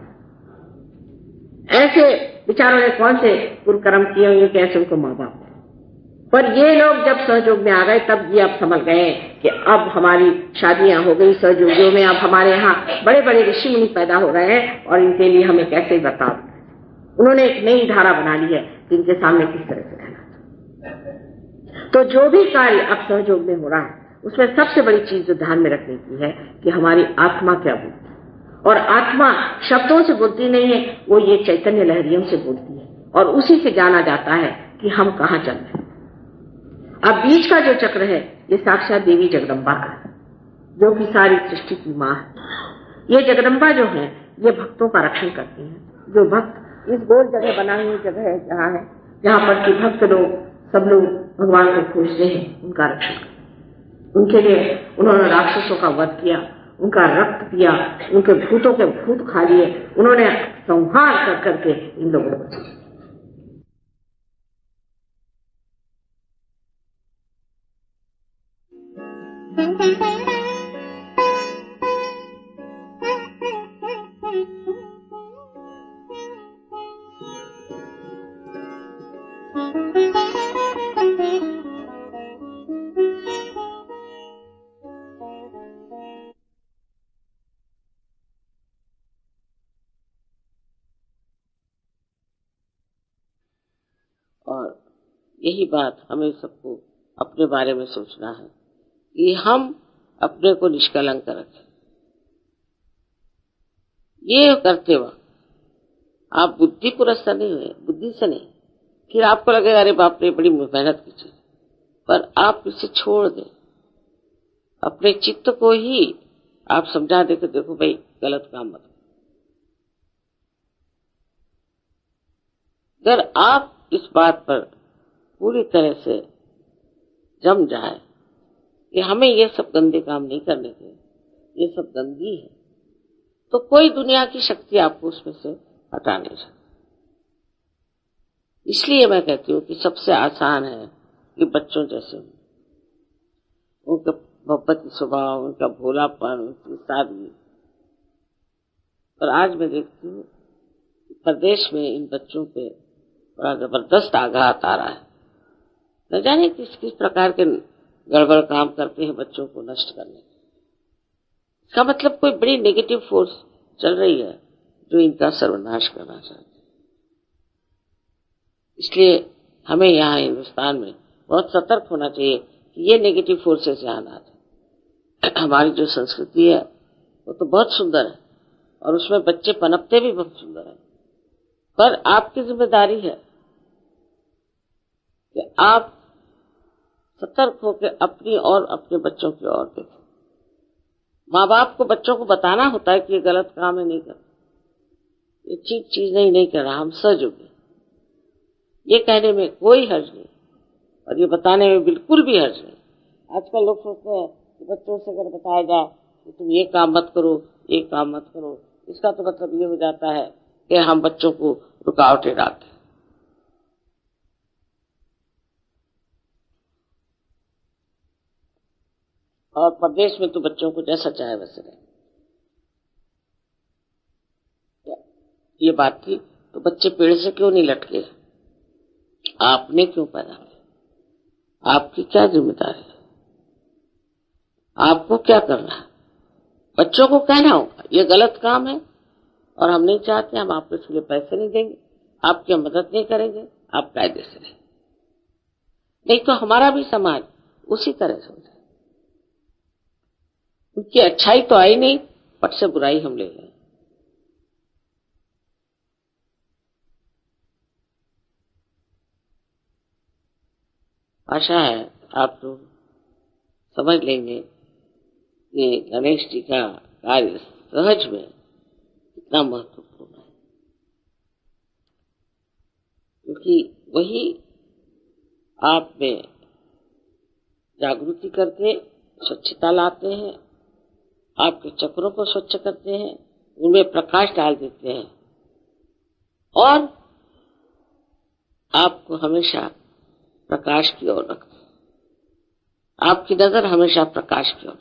ऐसे बेचारों ने कौन से पूर्व कर्म किए होंगे कि ऐसे उनको माँ बाप। पर ये लोग जब सहयोग में आ गए तब ये अब समझ गए कि अब हमारी शादियां हो गई सहयोगियों में, अब हमारे यहाँ बड़े बड़े ऋषि मुनि पैदा हो रहे हैं और इनके लिए हमें कैसे बताओ। उन्होंने एक नई धारा बना ली है कि इनके सामने किस तरह से रहना। तो जो भी कार्य अब सहयोग में हो रहा है उसमें सबसे बड़ी चीज जो ध्यान में रखने की है कि हमारी आत्मा क्या बोलती है। और आत्मा शब्दों से बोलती नहीं है, वो ये चैतन्य लहरियों से बोलती है, और उसी से जाना जाता है कि हम कहाँ चल रहे हैं। अब बीच का जो चक्र है ये साक्षात देवी जगदम्बा का है, जो कि सारी सृष्टि की माँ है। ये जगदम्बा जो है ये भक्तों का रक्षण करती है। जो भक्त इस गोल जगह बनाई हुई जगह है जहाँ पर कि भक्त लोग सब लोग भगवान को खोजते हैं, उनका रक्षण करते। उनके लिए उन्होंने राक्षसों का वध किया, उनका रक्त पिया, उनके भूतों के भूत खा लिए, उन्होंने संहार कर करके इन लोगों को बचाया। और यही बात हमें सबको अपने बारे में सोचना है कि हम अपने को निष्कलंक रखें। ये करते वक्त आप बुद्धि पुरस्कार नहीं हुए, बुद्धि से नहीं, फिर आपको लगेगा अरे बाप रे बड़ी मेहनत की चीज, पर आप इसे छोड़ दें। अपने चित्त को ही आप समझा दे कि देखो भाई गलत काम मत। अगर आप इस बात पर पूरी तरह से जम जाए कि हमें ये सब गंदे काम नहीं करने थे, ये सब गंदगी है, तो कोई दुनिया की शक्ति आपको उसमें से हटा नहीं सकती। इसलिए मैं कहती हूँ कि सबसे आसान है कि बच्चों जैसे उनका मोहब्बती स्वभाव, उनका भोलापन, उनकी सादगी। और आज मैं देखती हूँ प्रदेश में इन बच्चों पे बड़ा जबरदस्त आघात आ रहा है। न जाने किस किस प्रकार के गड़बड़ काम करते हैं बच्चों को नष्ट करने। इसका मतलब कोई बड़ी नेगेटिव फोर्स चल रही है जो इनका सर्वनाश करना चाहती है। इसलिए हमें यहाँ हिंदुस्तान में बहुत सतर्क होना चाहिए कि ये नेगेटिव फोर्सेस यहाँ ना आए। हमारी जो संस्कृति है वो तो बहुत सुंदर है और उसमें बच्चे पनपते भी बहुत सुंदर है, पर आपकी जिम्मेदारी है कि आप सतर्क होकर अपनी और अपने बच्चों की ओर देखें। माँ बाप को बच्चों को बताना होता है कि ये गलत काम है, नहीं करना, ये ठीक चीज नहीं करना, हम सहयोगी। ये कहने में कोई हर्ज नहीं और ये बताने में बिल्कुल भी हर्ज नहीं। आजकल लोग सोचते हैं कि बच्चों से अगर बताया जाए कि तुम ये काम मत करो, ये काम मत करो, इसका तो मतलब ये हो जाता है कि हम बच्चों को रुकावटें डालते हैं। और प्रदेश में तो बच्चों को जैसा चाहे वैसे रहे। ये बात थी तो बच्चे पेड़ से क्यों नहीं लटके? आपने क्यों पैदा किया? आपकी क्या जिम्मेदारी है? आपको क्या करना है? बच्चों को कहना होगा ये गलत काम है और हम नहीं चाहते, हम आपको इसके लिए पैसे नहीं देंगे, आपकी मदद नहीं करेंगे, आप कायदे से रहें। नहीं तो हमारा भी समाज उसी तरह से हो जाए। उनकी अच्छाई तो आई नहीं, पट से बुराई हम ले लें। आशा है आप लोग समझ लेंगे कि गणेश जी का कार्य सहज में कितना महत्वपूर्ण है, क्योंकि वही आप में जागृति करके स्वच्छता लाते हैं, आपके चक्रों को स्वच्छ करते हैं, उनमें प्रकाश डाल देते हैं और आपको हमेशा प्रकाश की ओर रखते हैं। आपकी नजर हमेशा प्रकाश की ओर।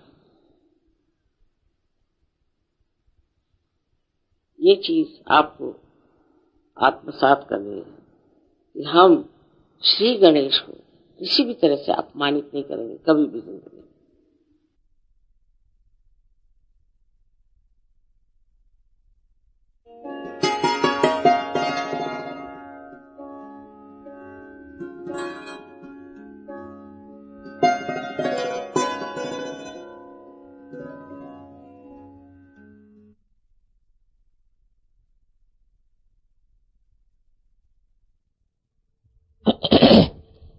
ये चीज आपको आत्मसात करनी है कि हम श्री गणेश को किसी भी तरह से अपमानित नहीं करेंगे कभी भी जिंदगी में।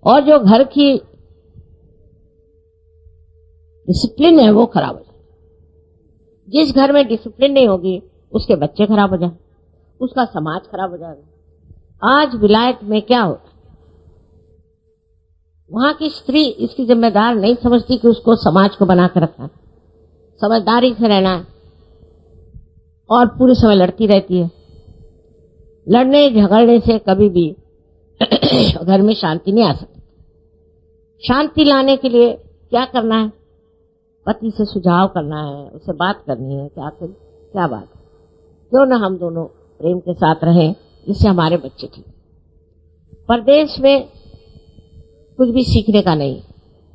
और जो घर की डिसिप्लिन है वो खराब हो जाए। जिस घर में डिसिप्लिन नहीं होगी उसके बच्चे खराब हो जाए, उसका समाज खराब हो जाएगा। आज विलायत में क्या होता है, वहां की स्त्री इसकी जिम्मेदार नहीं समझती कि उसको समाज को बना कर रखना, समझदारी से रहना है, और पूरे समय लड़ती रहती है। लड़ने झगड़ने से कभी भी घर में शांति नहीं आ सकती। शांति लाने के लिए क्या करना है, पति से सुझाव करना है, उससे बात करनी है कि आखिर क्या बात है, क्यों ना हम दोनों प्रेम के साथ रहें जिससे हमारे बच्चे ठीक। परदेश में कुछ भी सीखने का नहीं,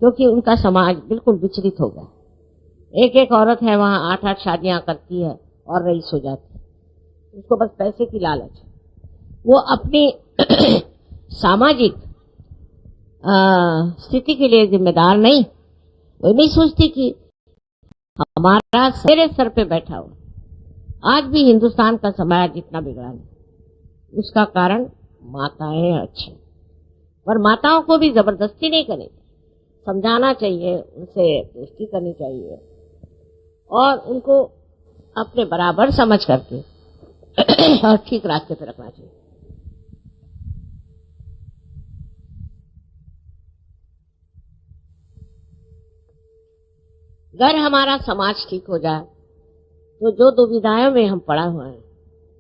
क्योंकि उनका समाज बिल्कुल विचलित हो गया। एक एक औरत है वहां 8-8 शादियां करती है और रईस हो जाती है, उसको बस पैसे की लालच। वो अपनी सामाजिक स्थिति के लिए जिम्मेदार नहीं, वो नहीं सोचती कि हमारा मेरे सर पे बैठा हो। आज भी हिंदुस्तान का समाज जितना बिगड़ा है उसका कारण माताएं अच्छी, पर माताओं को भी जबरदस्ती नहीं करनी, समझाना चाहिए, उनसे दोस्ती करनी चाहिए और उनको अपने बराबर समझ करके और ठीक रास्ते पे रखना चाहिए। अगर हमारा समाज ठीक हो जाए तो जो दुविधाओं में हम पड़ा हुए हैं,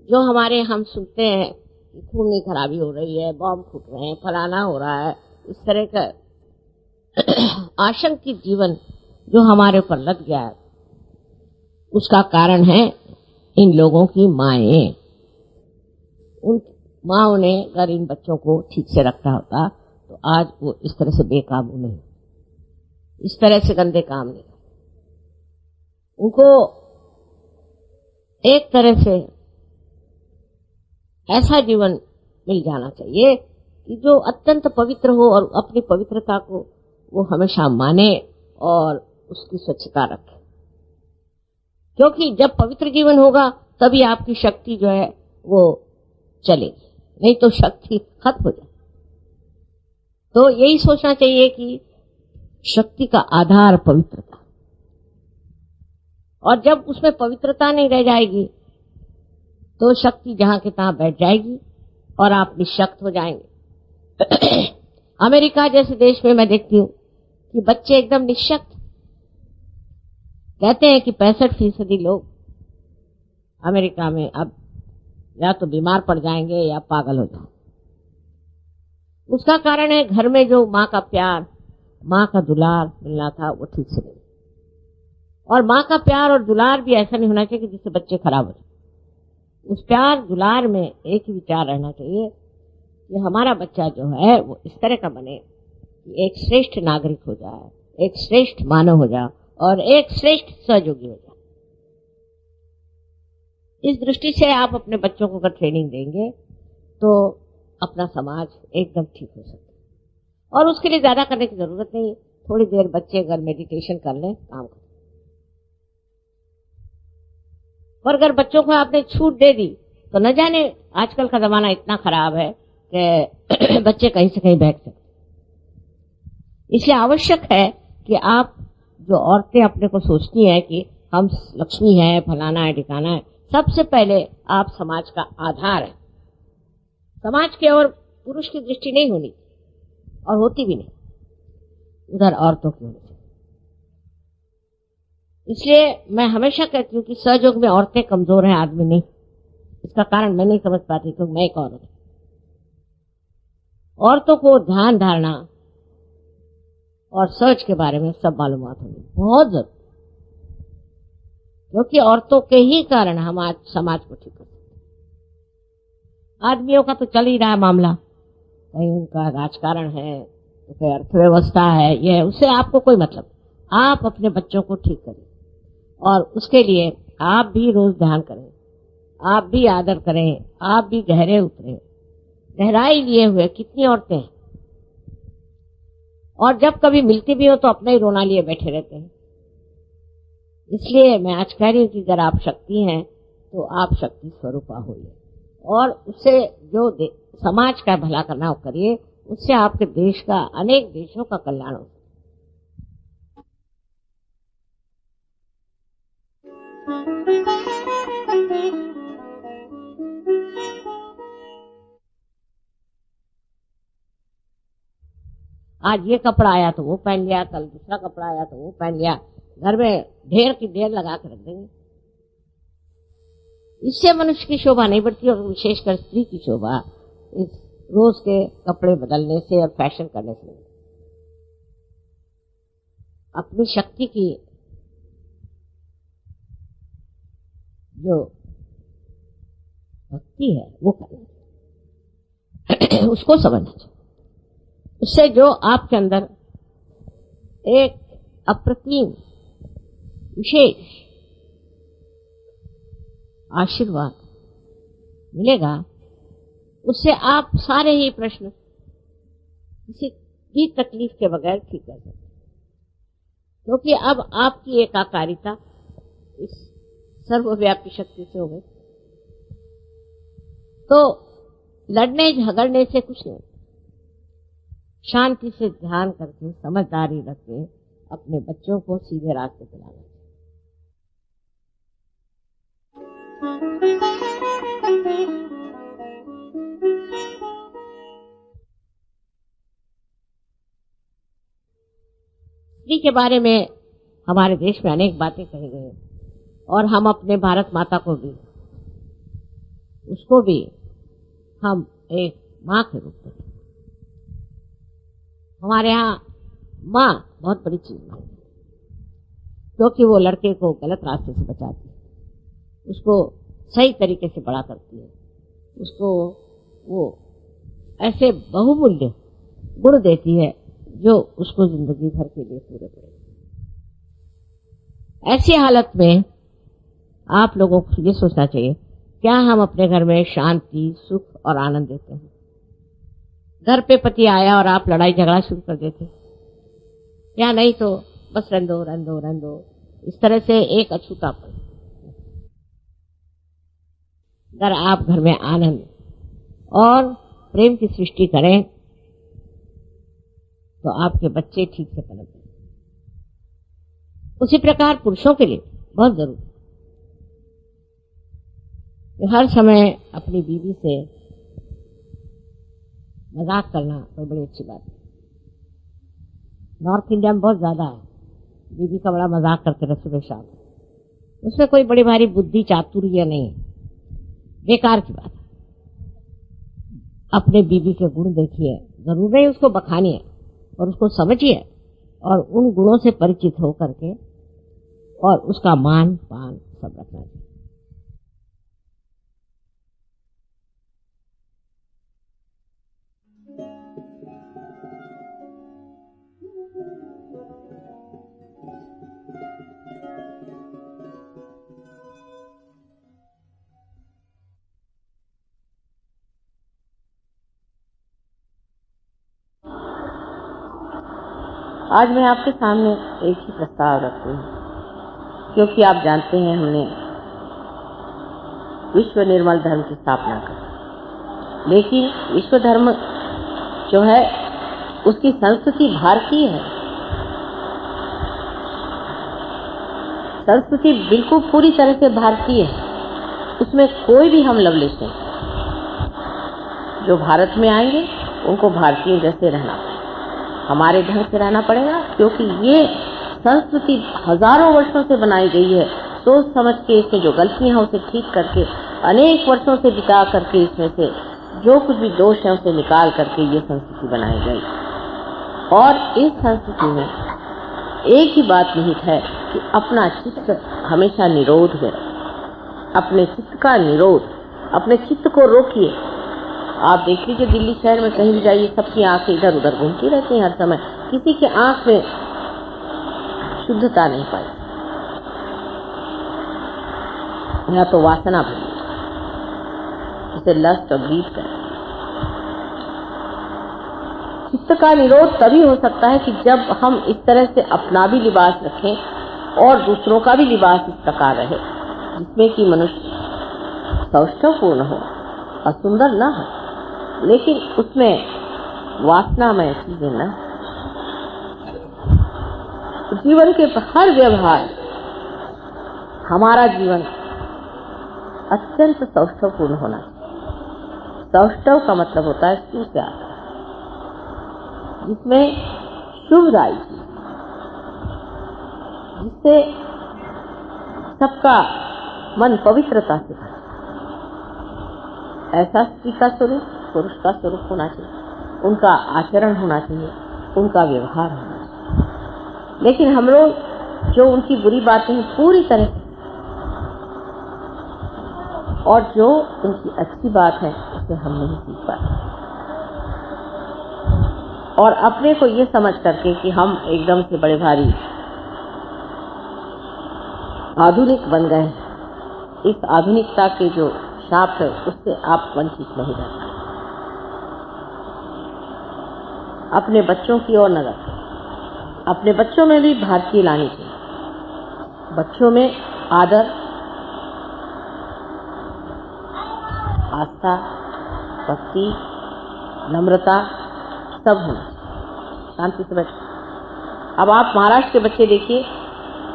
जो हमारे हम सुनते हैं कि खून की खराबी हो रही है, बॉम्ब फूट रहे हैं, फलाना हो रहा है, इस तरह का आशंकित जीवन जो हमारे ऊपर लग गया है, उसका कारण है इन लोगों की माएं। उन माओं ने अगर इन बच्चों को ठीक से रखा होता तो आज वो इस तरह से बेकाबू नहीं, इस तरह से गंदे काम नहीं। उनको एक तरह से ऐसा जीवन मिल जाना चाहिए कि जो अत्यंत पवित्र हो और अपनी पवित्रता को वो हमेशा माने और उसकी स्वच्छता रखे, क्योंकि जब पवित्र जीवन होगा तभी आपकी शक्ति जो है वो चलेगी, नहीं तो शक्ति खत्म हो जाए। तो यही सोचना चाहिए कि शक्ति का आधार पवित्रता, और जब उसमें पवित्रता नहीं रह जाएगी तो शक्ति जहां के तहां बैठ जाएगी और आप निशक्त हो जाएंगे। अमेरिका जैसे देश में मैं देखती हूँ कि बच्चे एकदम निशक्त, कहते हैं कि 65% लोग अमेरिका में अब या तो बीमार पड़ जाएंगे या पागल हो जाएंगे। उसका कारण है घर में जो माँ का प्यार, माँ का दुलार मिलना था वो ठीक से नहीं, और माँ का प्यार और दुलार भी ऐसा नहीं होना चाहिए कि जिससे बच्चे खराब हो जाए। उस प्यार दुलार में एक ही विचार रहना चाहिए कि हमारा बच्चा जो है वो इस तरह का बने कि एक श्रेष्ठ नागरिक हो जाए, एक श्रेष्ठ मानव हो जाए और एक श्रेष्ठ सहयोगी हो जाए। इस दृष्टि से आप अपने बच्चों को अगर ट्रेनिंग देंगे तो अपना समाज एकदम ठीक हो सकता है। और उसके लिए ज्यादा करने की जरूरत नहीं, थोड़ी देर बच्चे अगर मेडिटेशन कर लें, काम करें। और अगर बच्चों को आपने छूट दे दी तो न जाने, आजकल का जमाना इतना खराब है कि बच्चे कहीं से कहीं बैठ सकते। इसलिए आवश्यक है कि आप जो औरतें अपने को सोचती हैं कि हम लक्ष्मी है, फलाना है, ठिकाना है, सबसे पहले आप समाज का आधार है। समाज की ओर पुरुष की दृष्टि नहीं होनी और होती भी नहीं, उधर औरतों की होनी चाहिए। इसलिए मैं हमेशा कहती हूँ कि सहयोग में औरतें कमजोर हैं, आदमी नहीं। इसका कारण मैं नहीं समझ पाती क्योंकि मैं एक औरत हूं। औरतों को ध्यान धारणा और सर्च के बारे में सब मालूमात होनी बहुत जरूरी, क्योंकि औरतों के ही कारण हम आज समाज को ठीक कर सकते। आदमियों का तो चल ही रहा है मामला, कहीं उनका राजकारण है तो कहीं अर्थव्यवस्था है, यह उससे आपको कोई मतलब। आप अपने बच्चों को ठीक करें और उसके लिए आप भी रोज ध्यान करें, आप भी आदर करें, आप भी गहरे उतरें। गहराई लिए हुए कितनी औरतें हैं, और जब कभी मिलती भी हो तो अपना ही रोना लिए बैठे रहते हैं। इसलिए मैं आज कह रही हूँ कि अगर आप शक्ति हैं तो आप शक्ति स्वरूपा होइए और उससे जो समाज का भला करना हो करिए, उससे आपके देश का, अनेक देशों का कल्याण हो। आज ये कपड़ा आया तो वो पहन लिया, कल दूसरा कपड़ा आया तो वो पहन लिया, घर में ढेर की ढेर लगा के रख देंगे। इससे मनुष्य की शोभा नहीं बढ़ती, और विशेषकर स्त्री की शोभा इस रोज के कपड़े बदलने से और फैशन करने से। अपनी शक्ति की जो भक्ति है वो करना, उसको समझना चाहिए। उससे जो आपके अंदर एक अप्रतिम विशेष आशीर्वाद मिलेगा, उससे आप सारे ही प्रश्न किसी भी तकलीफ के बगैर ठीक कर सकते, क्योंकि अब आपकी एकाकारिता इस सर्वव्यापी शक्ति से हो गई। तो लड़ने झगड़ने से कुछ नहीं, शांति से ध्यान करके, समझदारी रख के अपने बच्चों को सीधे रास्ते पे लाना। स्त्री के बारे में हमारे देश में अनेक बातें कही गई, और हम अपने भारत माता को भी, उसको भी हम एक माँ के रूप में, हमारे यहाँ माँ बहुत बड़ी चीज है, क्योंकि वो लड़के को गलत रास्ते से बचाती है, उसको सही तरीके से बड़ा करती है, उसको वो ऐसे बहुमूल्य गुण देती है जो उसको जिंदगी भर के लिए पूरे पड़े। ऐसी हालत में आप लोगों को ये सोचना चाहिए, क्या हम अपने घर में शांति, सुख और आनंद देते हैं? घर पे पति आया और आप लड़ाई झगड़ा शुरू कर देते, या नहीं तो बस रंदो रंदो रंदो, इस तरह से एक अछूतापन। अगर आप घर में आनंद और प्रेम की सृष्टि करें तो आपके बच्चे ठीक से पनपते। उसी प्रकार पुरुषों के लिए बहुत जरूरी है, हर समय अपनी बीवी से मजाक करना कोई बड़ी अच्छी बात है। नॉर्थ इंडिया में बहुत ज्यादा है, बीवी का बड़ा मजाक करते रहे सुबह शाम, उसमें कोई बड़ी भारी बुद्धि चातुर्य नहीं है, बेकार की बात है। अपने बीवी के गुण देखिए, जरूर नहीं उसको बखानिए, और उसको समझिए, और उन गुणों से परिचित होकर के और उसका मान पान सब रखना चाहिए। आज मैं आपके सामने एक ही प्रस्ताव रखती हूँ, क्योंकि आप जानते हैं हमने विश्व निर्मल धर्म की स्थापना की, लेकिन विश्व धर्म जो है उसकी संस्कृति भारतीय है। संस्कृति बिल्कुल पूरी तरह से भारतीय है, उसमें कोई भी हम लवलेश नहीं। जो भारत में आएंगे उनको भारतीय जैसे रहना पड़ेगा, हमारे ढंग से रहना पड़ेगा, क्योंकि ये संस्कृति हजारों वर्षों से बनाई गई है। सोच समझ के इसमें जो गलतियां हैं उसे ठीक करके, अनेक वर्षों से बिता करके इसमें से जो कुछ भी दोष है उसे निकाल करके ये संस्कृति बनाई गई। और इस संस्कृति में एक ही बात निहित है कि अपना चित्त हमेशा निरोध में रहे, अपने चित्त का निरोध, अपने चित्त को रोकिए। आप देख लीजिए दिल्ली शहर में कहीं भी जाइए, सबकी आंखें इधर उधर घूमती रहती हैं हर समय, किसी के आंख में शुद्धता नहीं पाई, या तो वासना भरी, जिसे लस्ट और ग्रीड कर। चित्त का निरोध तभी हो सकता है कि जब हम इस तरह से अपना भी लिबास रखें और दूसरों का भी लिबास इस प्रकार रहे जिसमें कि मनुष्य सौष्ठवपूर्ण हो और सुंदर न हो, लेकिन उसमें वासनामय चीजें न, जीवन के हर व्यवहार, हमारा जीवन अत्यंत सौष्ठवपूर्ण होना चाहिए। सौष्ठव का मतलब होता है सु से आता है, जिसमें शुभदायी चीज, जिससे सबका मन पवित्रता से भरे, ऐसा स्त्री का स्वरूप, पुरुष का स्वरूप होना चाहिए, उनका आचरण होना चाहिए, उनका व्यवहार होना चाहिए। लेकिन हम लोग जो उनकी बुरी बातें हैं पूरी तरह से, और जो उनकी अच्छी बात है उसे हम नहीं सीख पाते, और अपने को ये समझ करके कि हम एकदम से बड़े भारी आधुनिक बन गए हैं, इस आधुनिकता के जो शाप है उससे आप वंचित नहीं रह पाए। अपने बच्चों की ओर नजर, अपने बच्चों में भी भारतीय लानी चाहिए। बच्चों में आदर, आस्था, भक्ति, नम्रता सब होना चाहिए। शांति से बैठे। अब आप महाराष्ट्र के बच्चे देखिए,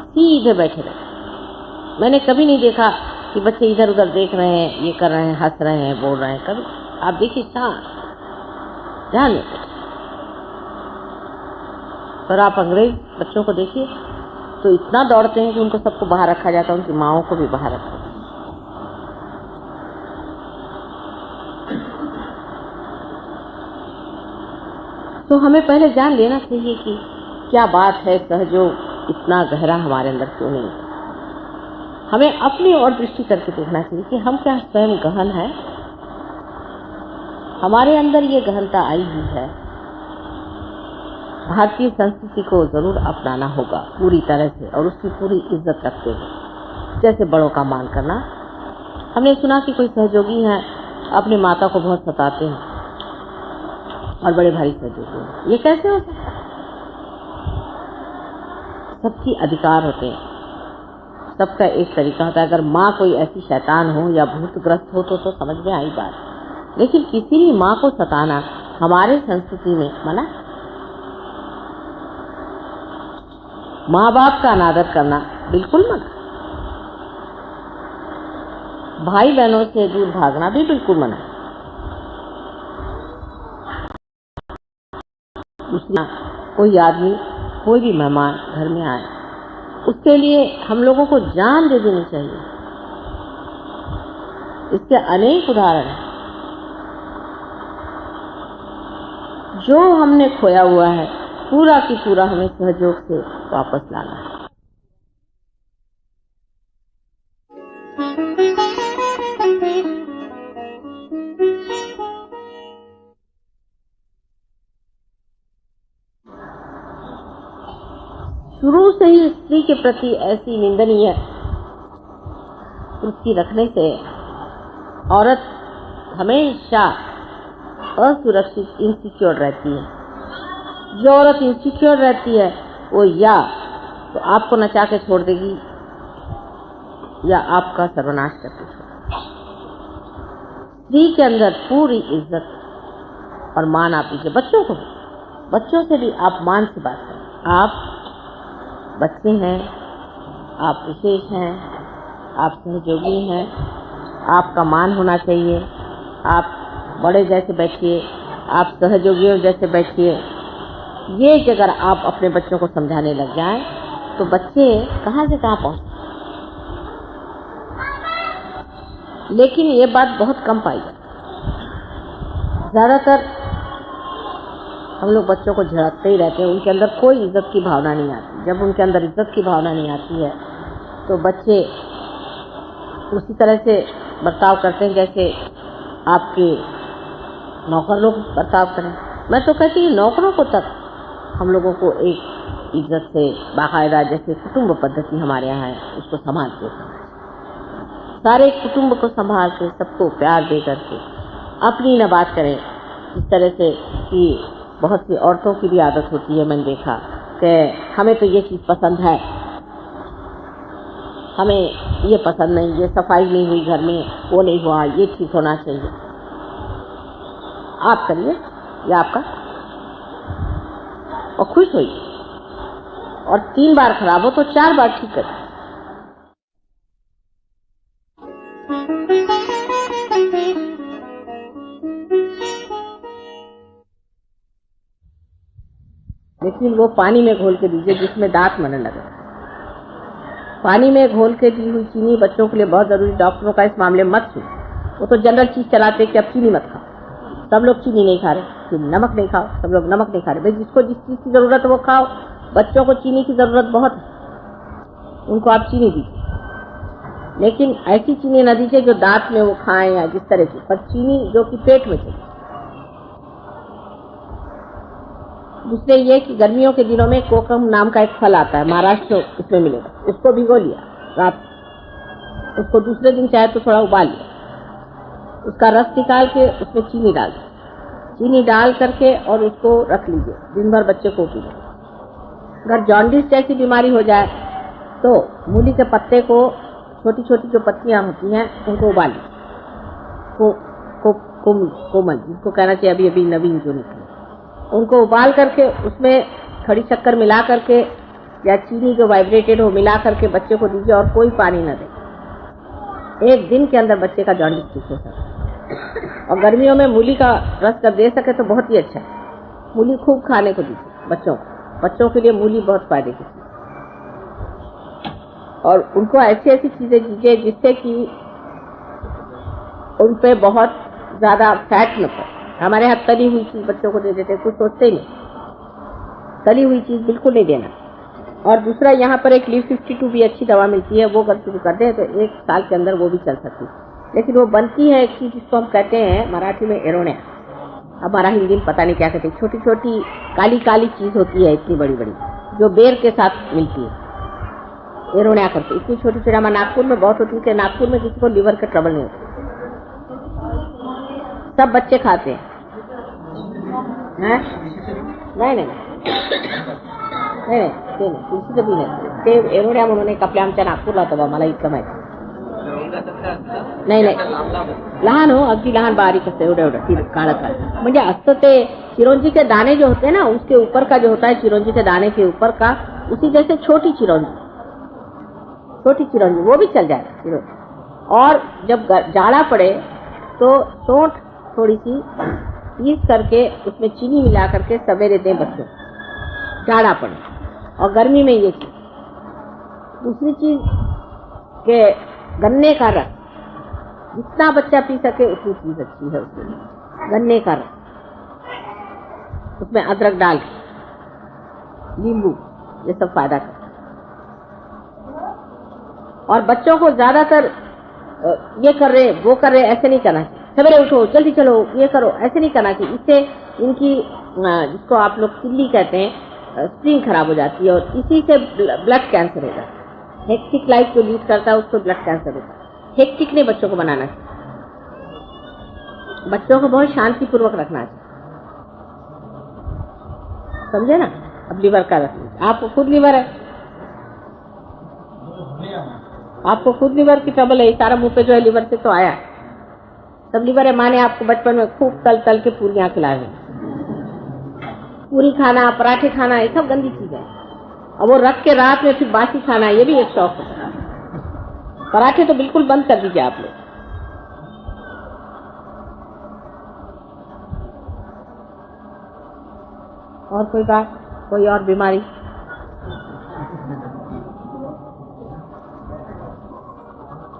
सीधे बैठे रहते। मैंने कभी नहीं देखा कि बच्चे इधर उधर देख रहे हैं, ये कर रहे हैं, हंस रहे हैं, बोल रहे हैं। कभी आप देखिए शांत ध्यान में बैठे। पर आप अंग्रेज बच्चों को देखिए तो इतना दौड़ते हैं कि उनको सबको बाहर रखा जाता है, उनकी माओं को भी बाहर रखा जाता है। तो हमें पहले जान लेना चाहिए कि क्या बात है, सहयोग इतना गहरा हमारे अंदर क्यों नहीं है। हमें अपनी ओर दृष्टि करके देखना चाहिए कि हम क्या स्वयं गहन है, हमारे अंदर ये गहनता आई हुई है। भारतीय संस्कृति को जरूर अपनाना होगा पूरी तरह से, और उसकी पूरी इज्जत रखते हुए। जैसे बड़ों का मान करना। हमने सुना कि कोई सहयोगी हैं, अपनी माता को बहुत सताते हैं और बड़े भारी सहयोगी हैं। ये कैसे हो सकता है? सबकी अधिकार होते हैं, सबका एक तरीका होता है। अगर माँ कोई ऐसी शैतान हो या भूतग्रस्त हो तो समझ में आई बात, लेकिन किसी भी माँ को सताना हमारे संस्कृति में मना। माँ बाप का अनादर करना बिल्कुल मना। भाई बहनों से दूर भागना भी बिल्कुल मना। कोई आदमी, कोई भी मेहमान घर में आए, उसके लिए हम लोगों को जान दे देनी चाहिए। इसके अनेक उदाहरण हैं। जो हमने खोया हुआ है पूरा की पूरा हमें सहयोग से वापस लाना है। शुरू से ही स्त्री के प्रति ऐसी निंदनीय वृत्ति रखने से औरत हमेशा असुरक्षित, इनसिक्योर रहती है। जो औरत इनसिक्योर रहती है वो या तो आपको नचा के छोड़ देगी या आपका सर्वनाश करके छोड़। स्त्री के अंदर पूरी इज्जत और मान आप दीजिए। बच्चों को भी, बच्चों से भी आप मान से बात करें। आप बच्चे हैं, आप विशेष हैं, आप सहयोगी हैं, आपका मान होना चाहिए। आप बड़े जैसे बैठिए, आप सहयोगियों जैसे बैठिए। ये अगर आप अपने बच्चों को समझाने लग जाएं तो बच्चे कहाँ से कहाँ पहुँचते। लेकिन ये बात बहुत कम पाई जाती है। ज़्यादातर हम लोग बच्चों को झड़कते ही रहते हैं, उनके अंदर कोई इज्जत की भावना नहीं आती। जब उनके अंदर इज्जत की भावना नहीं आती है तो बच्चे उसी तरह से बर्ताव करते हैं जैसे आपके नौकर लोग बर्ताव करें। मैं तो कहती हूँ नौकरों को तक हम लोगों को एक इज्जत से बाकायदा, जैसे कुटुंब पद्धति हमारे यहाँ है, उसको संभाल के सारे कुटुंब को संभाल के सबको प्यार दे करके अपनी न बात करें। इस तरह से कि बहुत सी औरतों की भी आदत होती है, मैंने देखा कि हमें तो ये चीज़ पसंद है, हमें ये पसंद नहीं, ये सफाई नहीं हुई घर में, वो नहीं हुआ, ये ठीक होना चाहिए। आप करिए या आपका और खुश होइए, और 3 बार खराब हो तो 4 बार ठीक करिए। लेकिन वो पानी में घोल के दीजिए जिसमें दांत मरने लगे। पानी में घोल के दी हुई चीनी बच्चों के लिए बहुत जरूरी। डॉक्टरों का इस मामले में मत सुनो, वो तो जनरल चीज चलाते कि अब चीनी मत खाओ। सब लोग चीनी नहीं खा रहे, चीनी नमक नहीं खाओ, सब लोग नमक नहीं खा रहे। भाई जिसको जिस चीज की जरूरत है वो खाओ। बच्चों को चीनी की जरूरत बहुत है, उनको आप चीनी दीजिए, लेकिन ऐसी चीनी न दीजिए जो दांत में वो खाएं या जिस तरह की, पर चीनी जो कि पेट में चले। दूसरे ये कि गर्मियों के दिनों में कोकम नाम का एक फल आता है, महाराष्ट्र इसमें मिलेगा, इसको भिगो लिया रात, उसको दूसरे दिन चाहे तो थोड़ा उबाल लिया, उसका रस निकाल के उसमें चीनी डाल दीजिए, चीनी डाल करके और उसको रख लीजिए, दिन भर बच्चे को पीजिए। अगर जॉन्डिस जैसी बीमारी हो जाए तो मूली के पत्ते को, छोटी छोटी जो पत्तियां होती हैं उनको उबालिए, कोमल जिसको कहना चाहिए अभी अभी नवीन जो निकले, उनको उबाल करके उसमें खड़ी शक्कर मिला करके या चीनी जो वाइब्रेटेड हो मिला करके बच्चे को दीजिए, और कोई पानी न दे। 1 दिन के अंदर बच्चे का जॉन्डिस ठीक हो सकता है। और गर्मियों में मूली का रस कर दे सके तो बहुत ही अच्छा है। मूली खूब खाने को दीजिए बच्चों को, बच्चों के लिए मूली बहुत फायदे की चीज। और उनको ऐसी ऐसी चीजें दीजिए जिससे कि उन पे बहुत ज्यादा फैट न पड़े। हमारे यहाँ तली हुई चीज बच्चों को दे देते, कुछ सोचते ही नहीं, तली हुई चीज बिल्कुल नहीं देना। और दूसरा यहाँ पर एक लीव 52 भी अच्छी दवा मिलती है, वो अगर शुरू कर दे तो 1 साल के अंदर वो भी चल सकती है। लेकिन वो बनती है एक चीज जिसको हम कहते हैं मराठी में एरोण्या, हमारा हिंदी में पता नहीं क्या कहते, छोटी छोटी काली काली चीज होती है इतनी बड़ी बड़ी, जो बेर के साथ मिलती है, एरोण्या करते। इतनी छोटी छोटी हमारे नागपुर में बहुत होती है। नागपुर में किसी को लीवर का ट्रबल नहीं होता, सब बच्चे खाते हैं। नहीं नहीं नाही तुळशीचं बी नाही, ते एरोड्या म्हणून एक आपल्या आमच्या नागपूरला होतं, मला इतकं माहिती नाही. लहान हो, अगदी लहान बारीक असतं, एवढं काळं काळं, म्हणजे असतं ते चिरौंजी के दाने जो होते हैं ना, उसके ऊपर का जो होता है चिरौंजी के दाने के ऊपर का, उसी जैसे छोटी चिरौंजी वो भी चल जाएगा। और जब जाड़ा पड़े तो सौंठ थोड़ी सी पीस करके उसमें चीनी मिला करके सवेरे दें बच्चों, जाड़ा पड़े। और गर्मी में ये चीज। दूसरी चीज के गन्ने का रस, जितना बच्चा पी सके उतनी चीज अच्छी है उसके लिए। गन्ने का रस, उसमें अदरक डाल के, नींबू, ये सब फायदा करता है। और बच्चों को ज्यादातर ये कर रहे वो कर रहे ऐसे नहीं करना चाहिए, सवेरे उठो जल्दी चलो ये करो, ऐसे नहीं करना चाहिए। इससे इनकी जिसको आप लोग किल्ली कहते हैं, स्प्रिंग खराब हो जाती है, और इसी से ब्लड कैंसर होता है। हेक्टिक लाइफ जो लीड करता है उसको ब्लड कैंसर होता है। हेक्टिक नहीं बच्चों को बनाना चाहिए, बच्चों को बहुत शांतिपूर्वक रखना चाहिए, समझे ना। अब लीवर का रखना, आपको खुद लीवर है, आपको खुद लीवर की ट्रबल है, सारा मुंह पे जो है लीवर से तो आया, सब लीवर है। माने आपको बचपन में खूब तल तल के पूरियां खिलाए हुए, पूरी खाना, पराठे खाना, ये सब गंदी चीज है। और वो रख के रात में फिर बासी खाना, ये भी एक शौक होता है। पराठे तो बिल्कुल बंद कर दीजिए आप लोग। और कोई बात, कोई और बीमारी?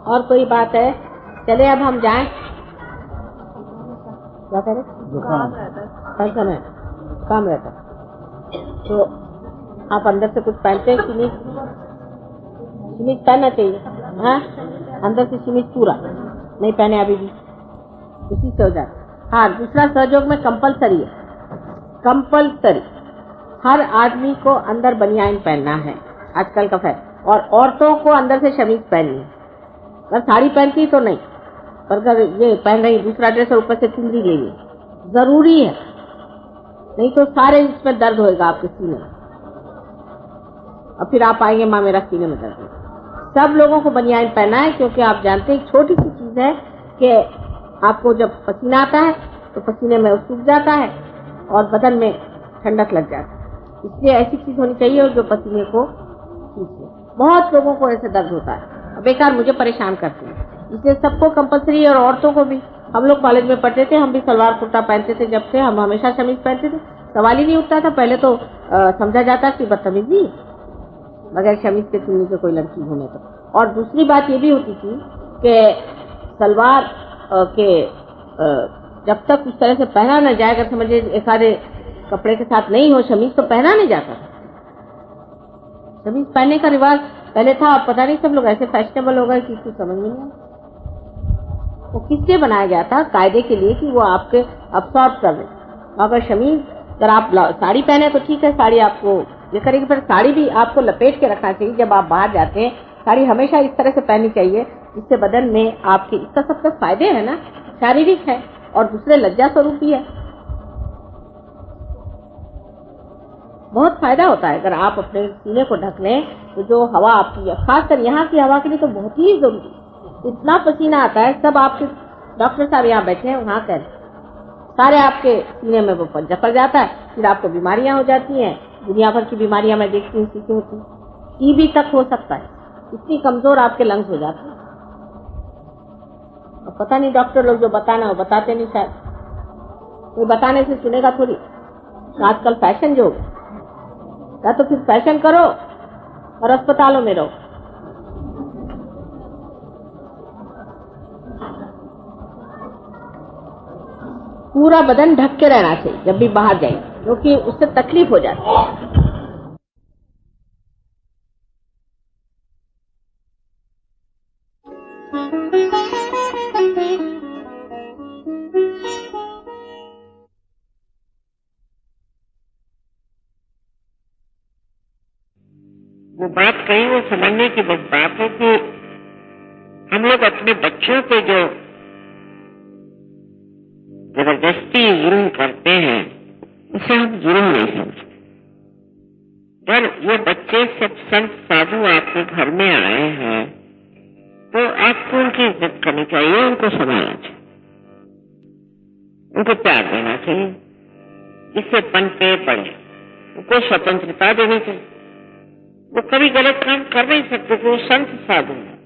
और कोई बात है? चले अब हम जाएं। क्या करें? हर समय काम रहता है तो आप अंदर से कुछ पहनते हैं? सिमिज पहनना चाहिए, हाँ, अंदर से सिमिज पूरा नहीं पहने अभी भी, उसी से हो जाता। हाँ, दूसरा सहयोग में कंपलसरी है, कंपलसरी हर आदमी को अंदर बनियान पहनना है आजकल का फैशन। और औरतों को अंदर से शमीज पहननी है, अगर साड़ी पहनती तो नहीं, पर अगर ये पहन रही दूसरा ड्रेस और ऊपर से चुनरी ले ली, जरूरी है, नहीं तो सारे इसमें दर्द होएगा आपके सीने में, और फिर आप आएंगे माँ मेरा सीने में दर्द है। सब लोगों को बनियान पहना है, क्योंकि आप जानते हैं छोटी सी चीज है कि आपको जब पसीना आता है तो पसीने में सूख जाता है और बदन में ठंडक लग जाती है। इसलिए ऐसी चीज होनी चाहिए जो पसीने को खींचे। बहुत लोगों को ऐसे दर्द होता है, बेकार मुझे परेशान करते हैं, इसलिए सबको कंपलसरी, और औरतों को भी। हम लोग कॉलेज में पढ़ते थे, हम भी सलवार कुर्ता पहनते थे, जब से हम हमेशा शमीज पहनते थे, सवाल ही नहीं उठता था। पहले तो समझा जाता कि बदतमीजी, बगैर शमीज के चुन्नी के कोई लड़की घूमे तो। और दूसरी बात ये भी होती थी कि सलवार के जब तक उस तरह से पहना न जाए, अगर समझिए एक आधे कपड़े के साथ नहीं हो शमीज, तो पहना नहीं जाता था। शमीज पहनने का रिवाज पहले था, अब पता नहीं सब लोग ऐसे फैशनेबल हो गए कि कुछ समझ में नहीं आया। वो किससे बनाया गया था? कायदे के लिए, कि वो आपके अब्सॉर्ब कर रहे। अगर शमीज, अगर आप साड़ी पहने तो ठीक है, साड़ी आपको ये करेगी, पर साड़ी भी आपको लपेट के रखना चाहिए। जब आप बाहर जाते हैं, साड़ी हमेशा इस तरह से पहननी चाहिए जिससे बदन में आपके, इसका सबका फायदे है ना, शारीरिक है और दूसरे लज्जा स्वरूप भी है। बहुत फायदा होता है अगर आप अपने सीने को ढक लें, तो जो हवा आपकी, खासकर यहाँ की हवा के लिए तो बहुत ही जरूरी। इतना पसीना आता है, सब आपके डॉक्टर साहब यहाँ बैठे हैं, वहाँ कह सारे आपके सीने में वो जकड़ जाता है, फिर आपको बीमारियां हो जाती हैं। दुनिया भर की बीमारियां मैं देखती हूँ, किसी होती, टीबी तक हो सकता है, इतनी कमजोर आपके लंग्स हो जाते हैं। और पता नहीं डॉक्टर लोग जो बताना वो बताते नहीं, शायद कोई बताने से सुनेगा थोड़ी। आजकल फैशन जो, या तो फिर फैशन करो और अस्पतालों में रहो। पूरा बदन ढक के रहना चाहिए जब भी बाहर जाए, क्योंकि उससे तकलीफ हो जाती है। वो बात कही, वो समझने की बस बात है कि हम लोग अपने बच्चों पे जो जबरदस्ती जुल्म करते हैं, उसे हम जुल्म नहीं समझते। पर ये बच्चे सब संत साधु आपके घर में आए हैं, तो आपको उनकी इज्जत करनी चाहिए, उनको संभालना चाहिए, उनको प्यार देना चाहिए, जिससे पनपे पड़े, उनको स्वतंत्रता देनी चाहिए। वो कभी गलत काम कर नहीं सकते, वो संत साधु है,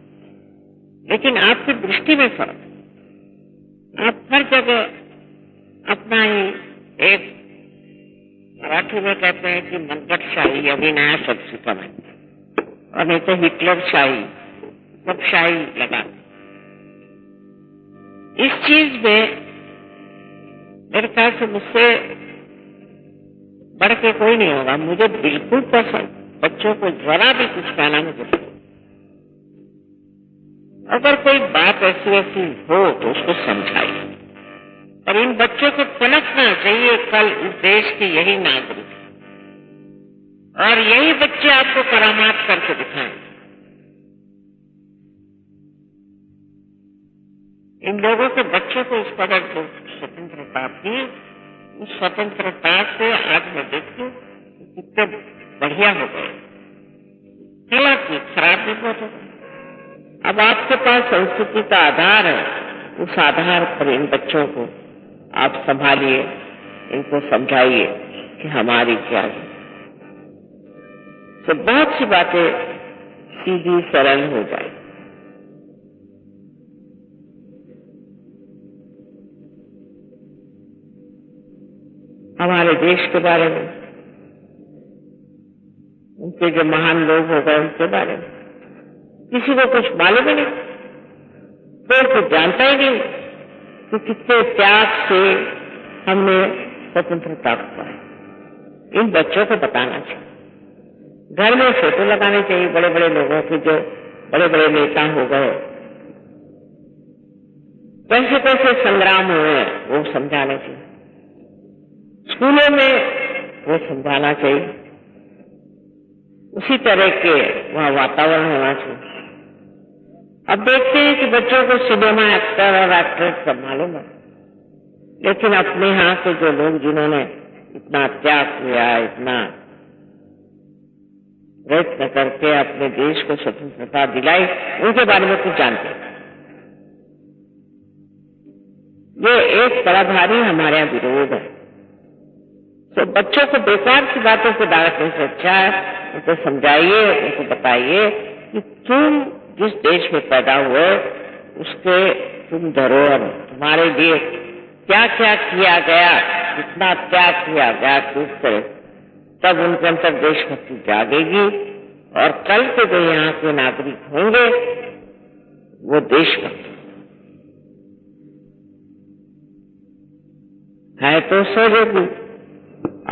लेकिन आपकी दृष्टि में फर्क है। आप हर जगह अपना ही, एक मराठी में कहते हैं कि मनगटशाही अभी नया शब्द सीखा है, और नहीं तो हिटलर शाही, सब शाही लगा। इस चीज में मेरे ख्याल से मुझसे बढ़ के कोई नहीं होगा। मुझे बिल्कुल पसंद, बच्चों को जरा भी कुछ कहना मुझे पसंद। अगर कोई बात ऐसी ऐसी हो तो उसको समझाइए, और इन बच्चों को पनपना चाहिए, कल इस देश के यही नागरिक, और यही बच्चे आपको करामात करके दिखाएंगे। इन लोगों के बच्चों को इस कदर जो स्वतंत्रता थी, उस स्वतंत्रता से आज मैं देखूं कितने बढ़िया हो गए। हालांकि खराब भी बहुत हो गए। अब आपके पास संस्कृति का आधार है, उस आधार पर इन बच्चों को आप संभालिए, इनको समझाइए कि हमारी क्या है। तो बहुत सी बातें सीधी सरल हो जाए। हमारे देश के बारे में, उनके जो महान लोग हो गए उनके बारे में किसी को कुछ मालूम ही नहीं, कोई कुछ जानता ही नहीं कि कितने त्याग से हमने स्वतंत्रता पाई। इन बच्चों को बताना चाहिए। घर में फोटो लगाने चाहिए बड़े बड़े लोगों के, जो बड़े बड़े नेता हो गए, कैसे कैसे संग्राम हुए वो समझाना चाहिए। स्कूलों में वो समझाना चाहिए, उसी तरह के वहाँ वातावरण होना चाहिए। अब देखते हैं कि बच्चों को सिनेमा एक्टर और एक्ट्रेस सब मालूम है, लेकिन अपने यहाँ के जो लोग जिन्होंने इतना त्याग किया, इतना प्रयत्न करके अपने देश को स्वतंत्रता दिलाई, उनके बारे में कुछ जानते हैं। ये एक बड़ा भारी हमारे यहाँ विरोध है। तो बच्चों को बेकार की बातों को डांटने से अच्छा है उनको समझाइए, उनको बताइए कि तुम जिस देश में पैदा हुए उसके तुम धरोहर, तुम्हारे लिए क्या क्या किया गया, कितना त्याग किया गया, खूब करो, तब उनके अंदर देशभक्ति जागेगी और कल के जो यहाँ के नागरिक होंगे वो देशभक्त है। तो सहयोगी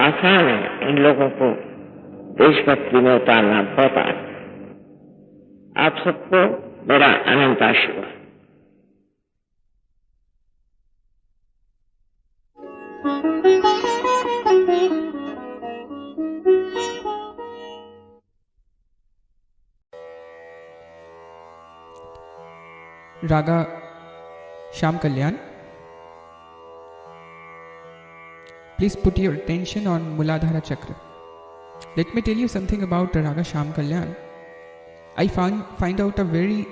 आसान है इन लोगों को देशभक्ति में उतारना, बहुत आसान। आप सबको मेरा अनंत आशीर्वाद। Raga Sham Kalyan. Please put your attention on Muladhara Chakra. Let me tell you something about Raga Sham Kalyan. I find out a very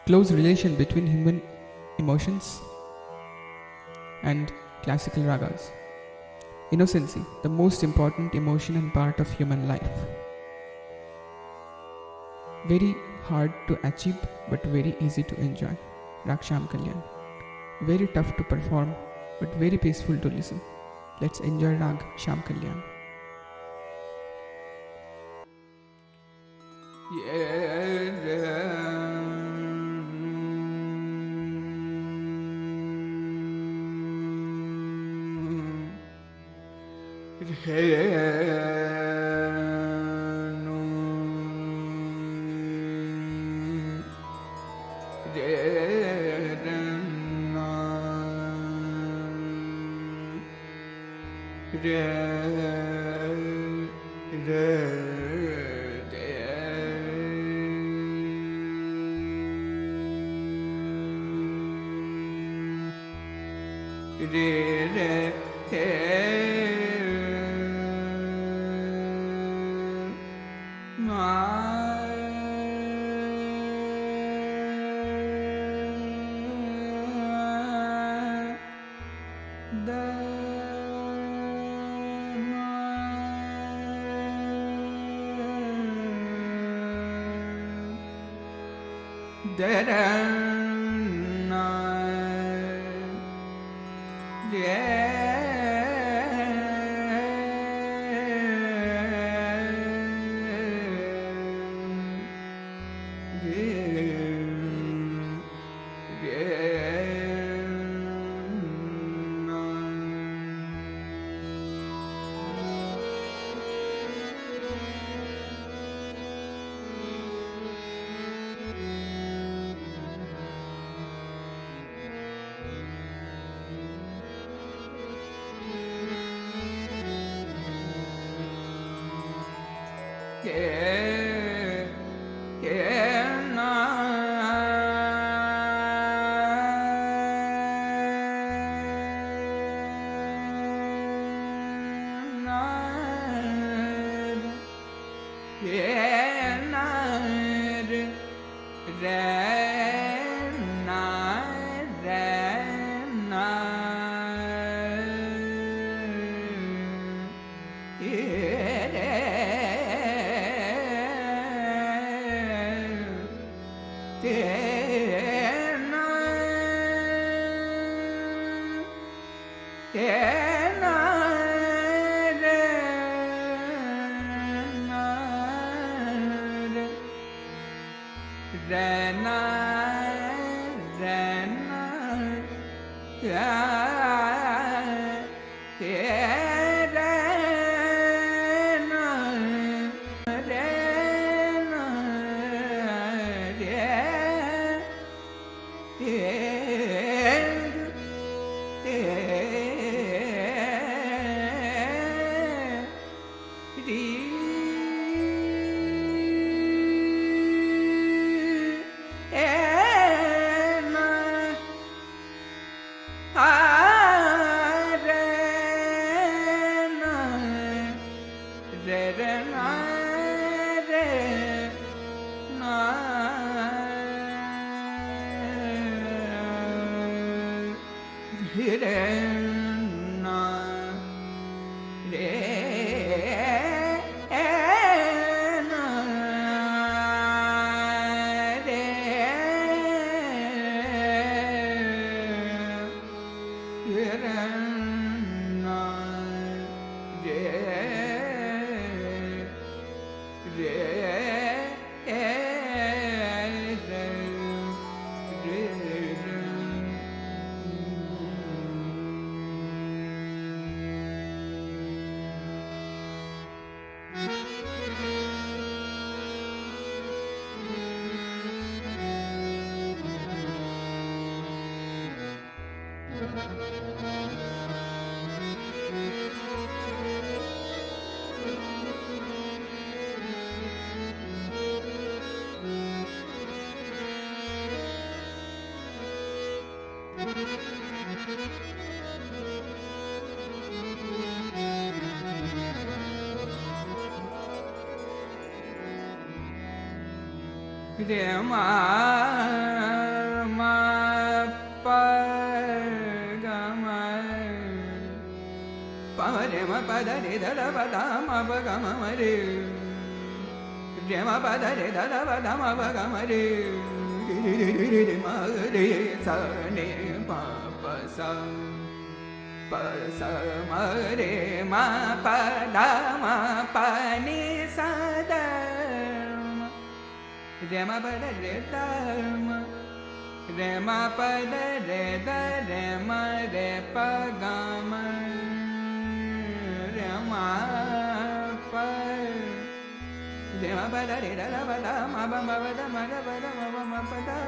close relation between human emotions and classical ragas. Innocency, the most important emotion and part of human life. Very hard to achieve but very easy to enjoy. Rag Sham Kalyan. Very tough to perform but very peaceful to listen. Let's enjoy Rag Sham Kalyan. re ma ma pa ga ma pa re ma pa da re da da pa da ma pa ga ma re re ma pa da re da da pa da ma pa ga ma re re ma re sa ne pa pa sa ma re ma pa da ma pa ni sa da re ma pa da re da ma re ma pa da re da re ma re pa ga ma re ma pa re ma pa da re da da pa da ma pa ma pa da ma da pa da ma pa da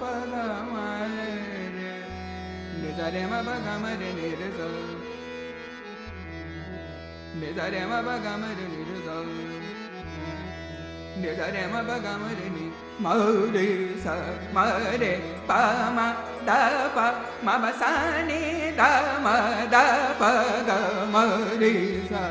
pa ga ma re re sa re ma pa ga ma re re sa re sa re ma pa ga ma re re sa re sa re ma pa ga ma re ni ma re sa ma re pa ma da pa ma pa sa ni da ma da pa ga ma re sa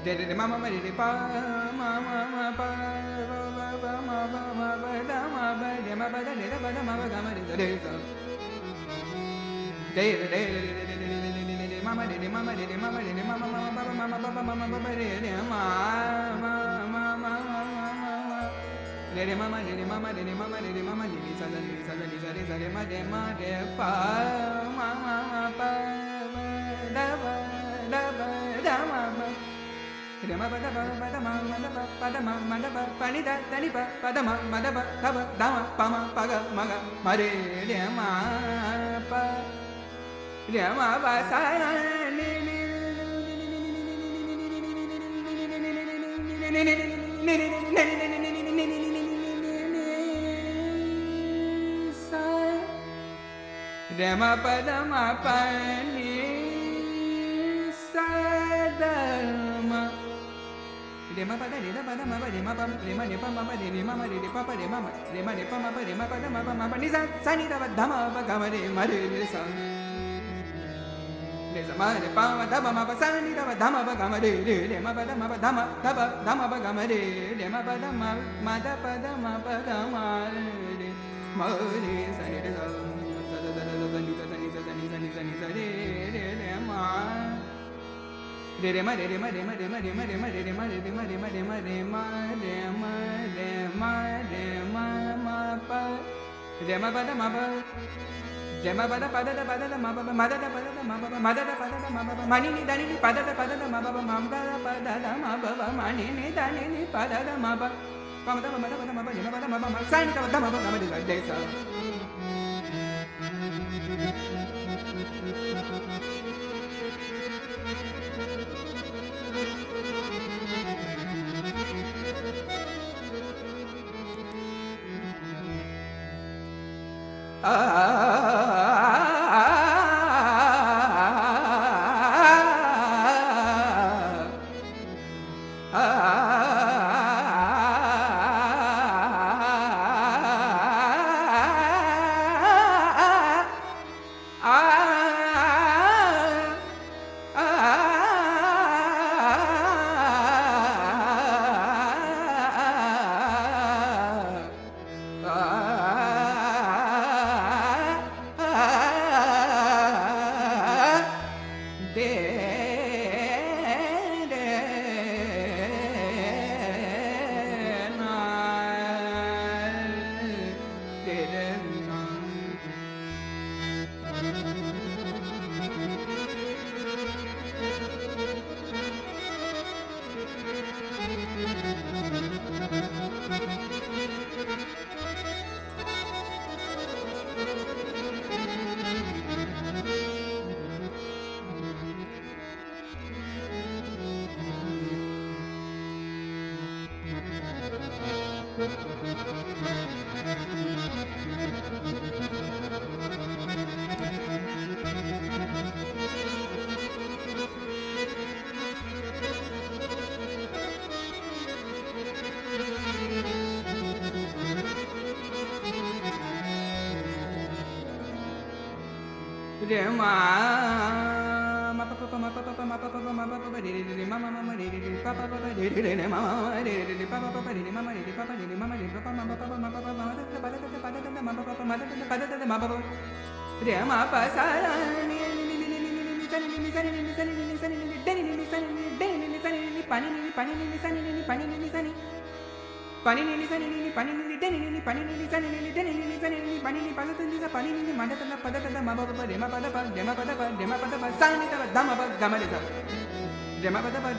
re re ma ma re pa ma pa ma pa da ma pa re ma pa da re da pa da ma pa ga ma re sa re sa re re re ma ma re ma ma re ma ma re ma ma pa ma ma pa ma pa re re ma re re ma ma re ma ma re ma ma re ma ma re sa re ma re pa ma pa da pa da ma pa re ma pa da ma pa da pa ni da ni pa da ma da pa da ma pa ma pa ga ma re ma pa sa ni sa re ma pa da ma pa ni sa da ma re ma pa da re da pa da ma pa re ma pa re ma ne pa ma pa re ma ma re pa pa re ma re ma ne pa ma pa re ma pa da ma pa ni sa ni da pa da ma pa ga ma re sa re sa ma re pa ma da ma pa sa ni da pa da ma pa ga ma re ma pa da ma pa da ma pa ga ma re ma pa da ma da pa da ma pa ga ma re sa re sa ni sa re ma re ma re ma re ma re ma re ma re ma re ma re ma re ma re ma re ma re ma re ma re ma ma pa re ma pa da ma pa re ma pa da ma pa ma da pa da ma pa ma da pa da ma pa ma ni da ni pa da ma pa ma da pa da ma pa ma ni da ni pa da ma pa pa ma da pa da ma pa re ma pa da ma pa ma sa ni da ma pa ga ma re sa रे मा मा पा पा मा पा पा मा पा पा मा पा पा रे रे रे मा मा मा रे रे रे पा पा पा रे रे रे मा मा रे रे रे पा पा पा रे रे मा मा रे रे पा पा रे रे मा मा रे पा मा पा मा पा पा मा दा पा दा पा दा मा पा पा मा दा पा दा मा पा रे मा पा सा नि नि नि नि नि नि सा नि नि सा नि नि सा नि नि सा नि नि डे नि सा नि डे नि सा नि पानी नि सा नि पानी नि सा नि पानी नि सा नि पानी नि डे नि पानी नि सा नि डे नि सा नि पानी नि पा दा सा पानी नि मा दा पा दा मा पा पा रे मा पा दा पा रे मा पा दा पा रे मा पा दा पा सा नि दा मा पा गा मा रे सा रे मा पा दा पा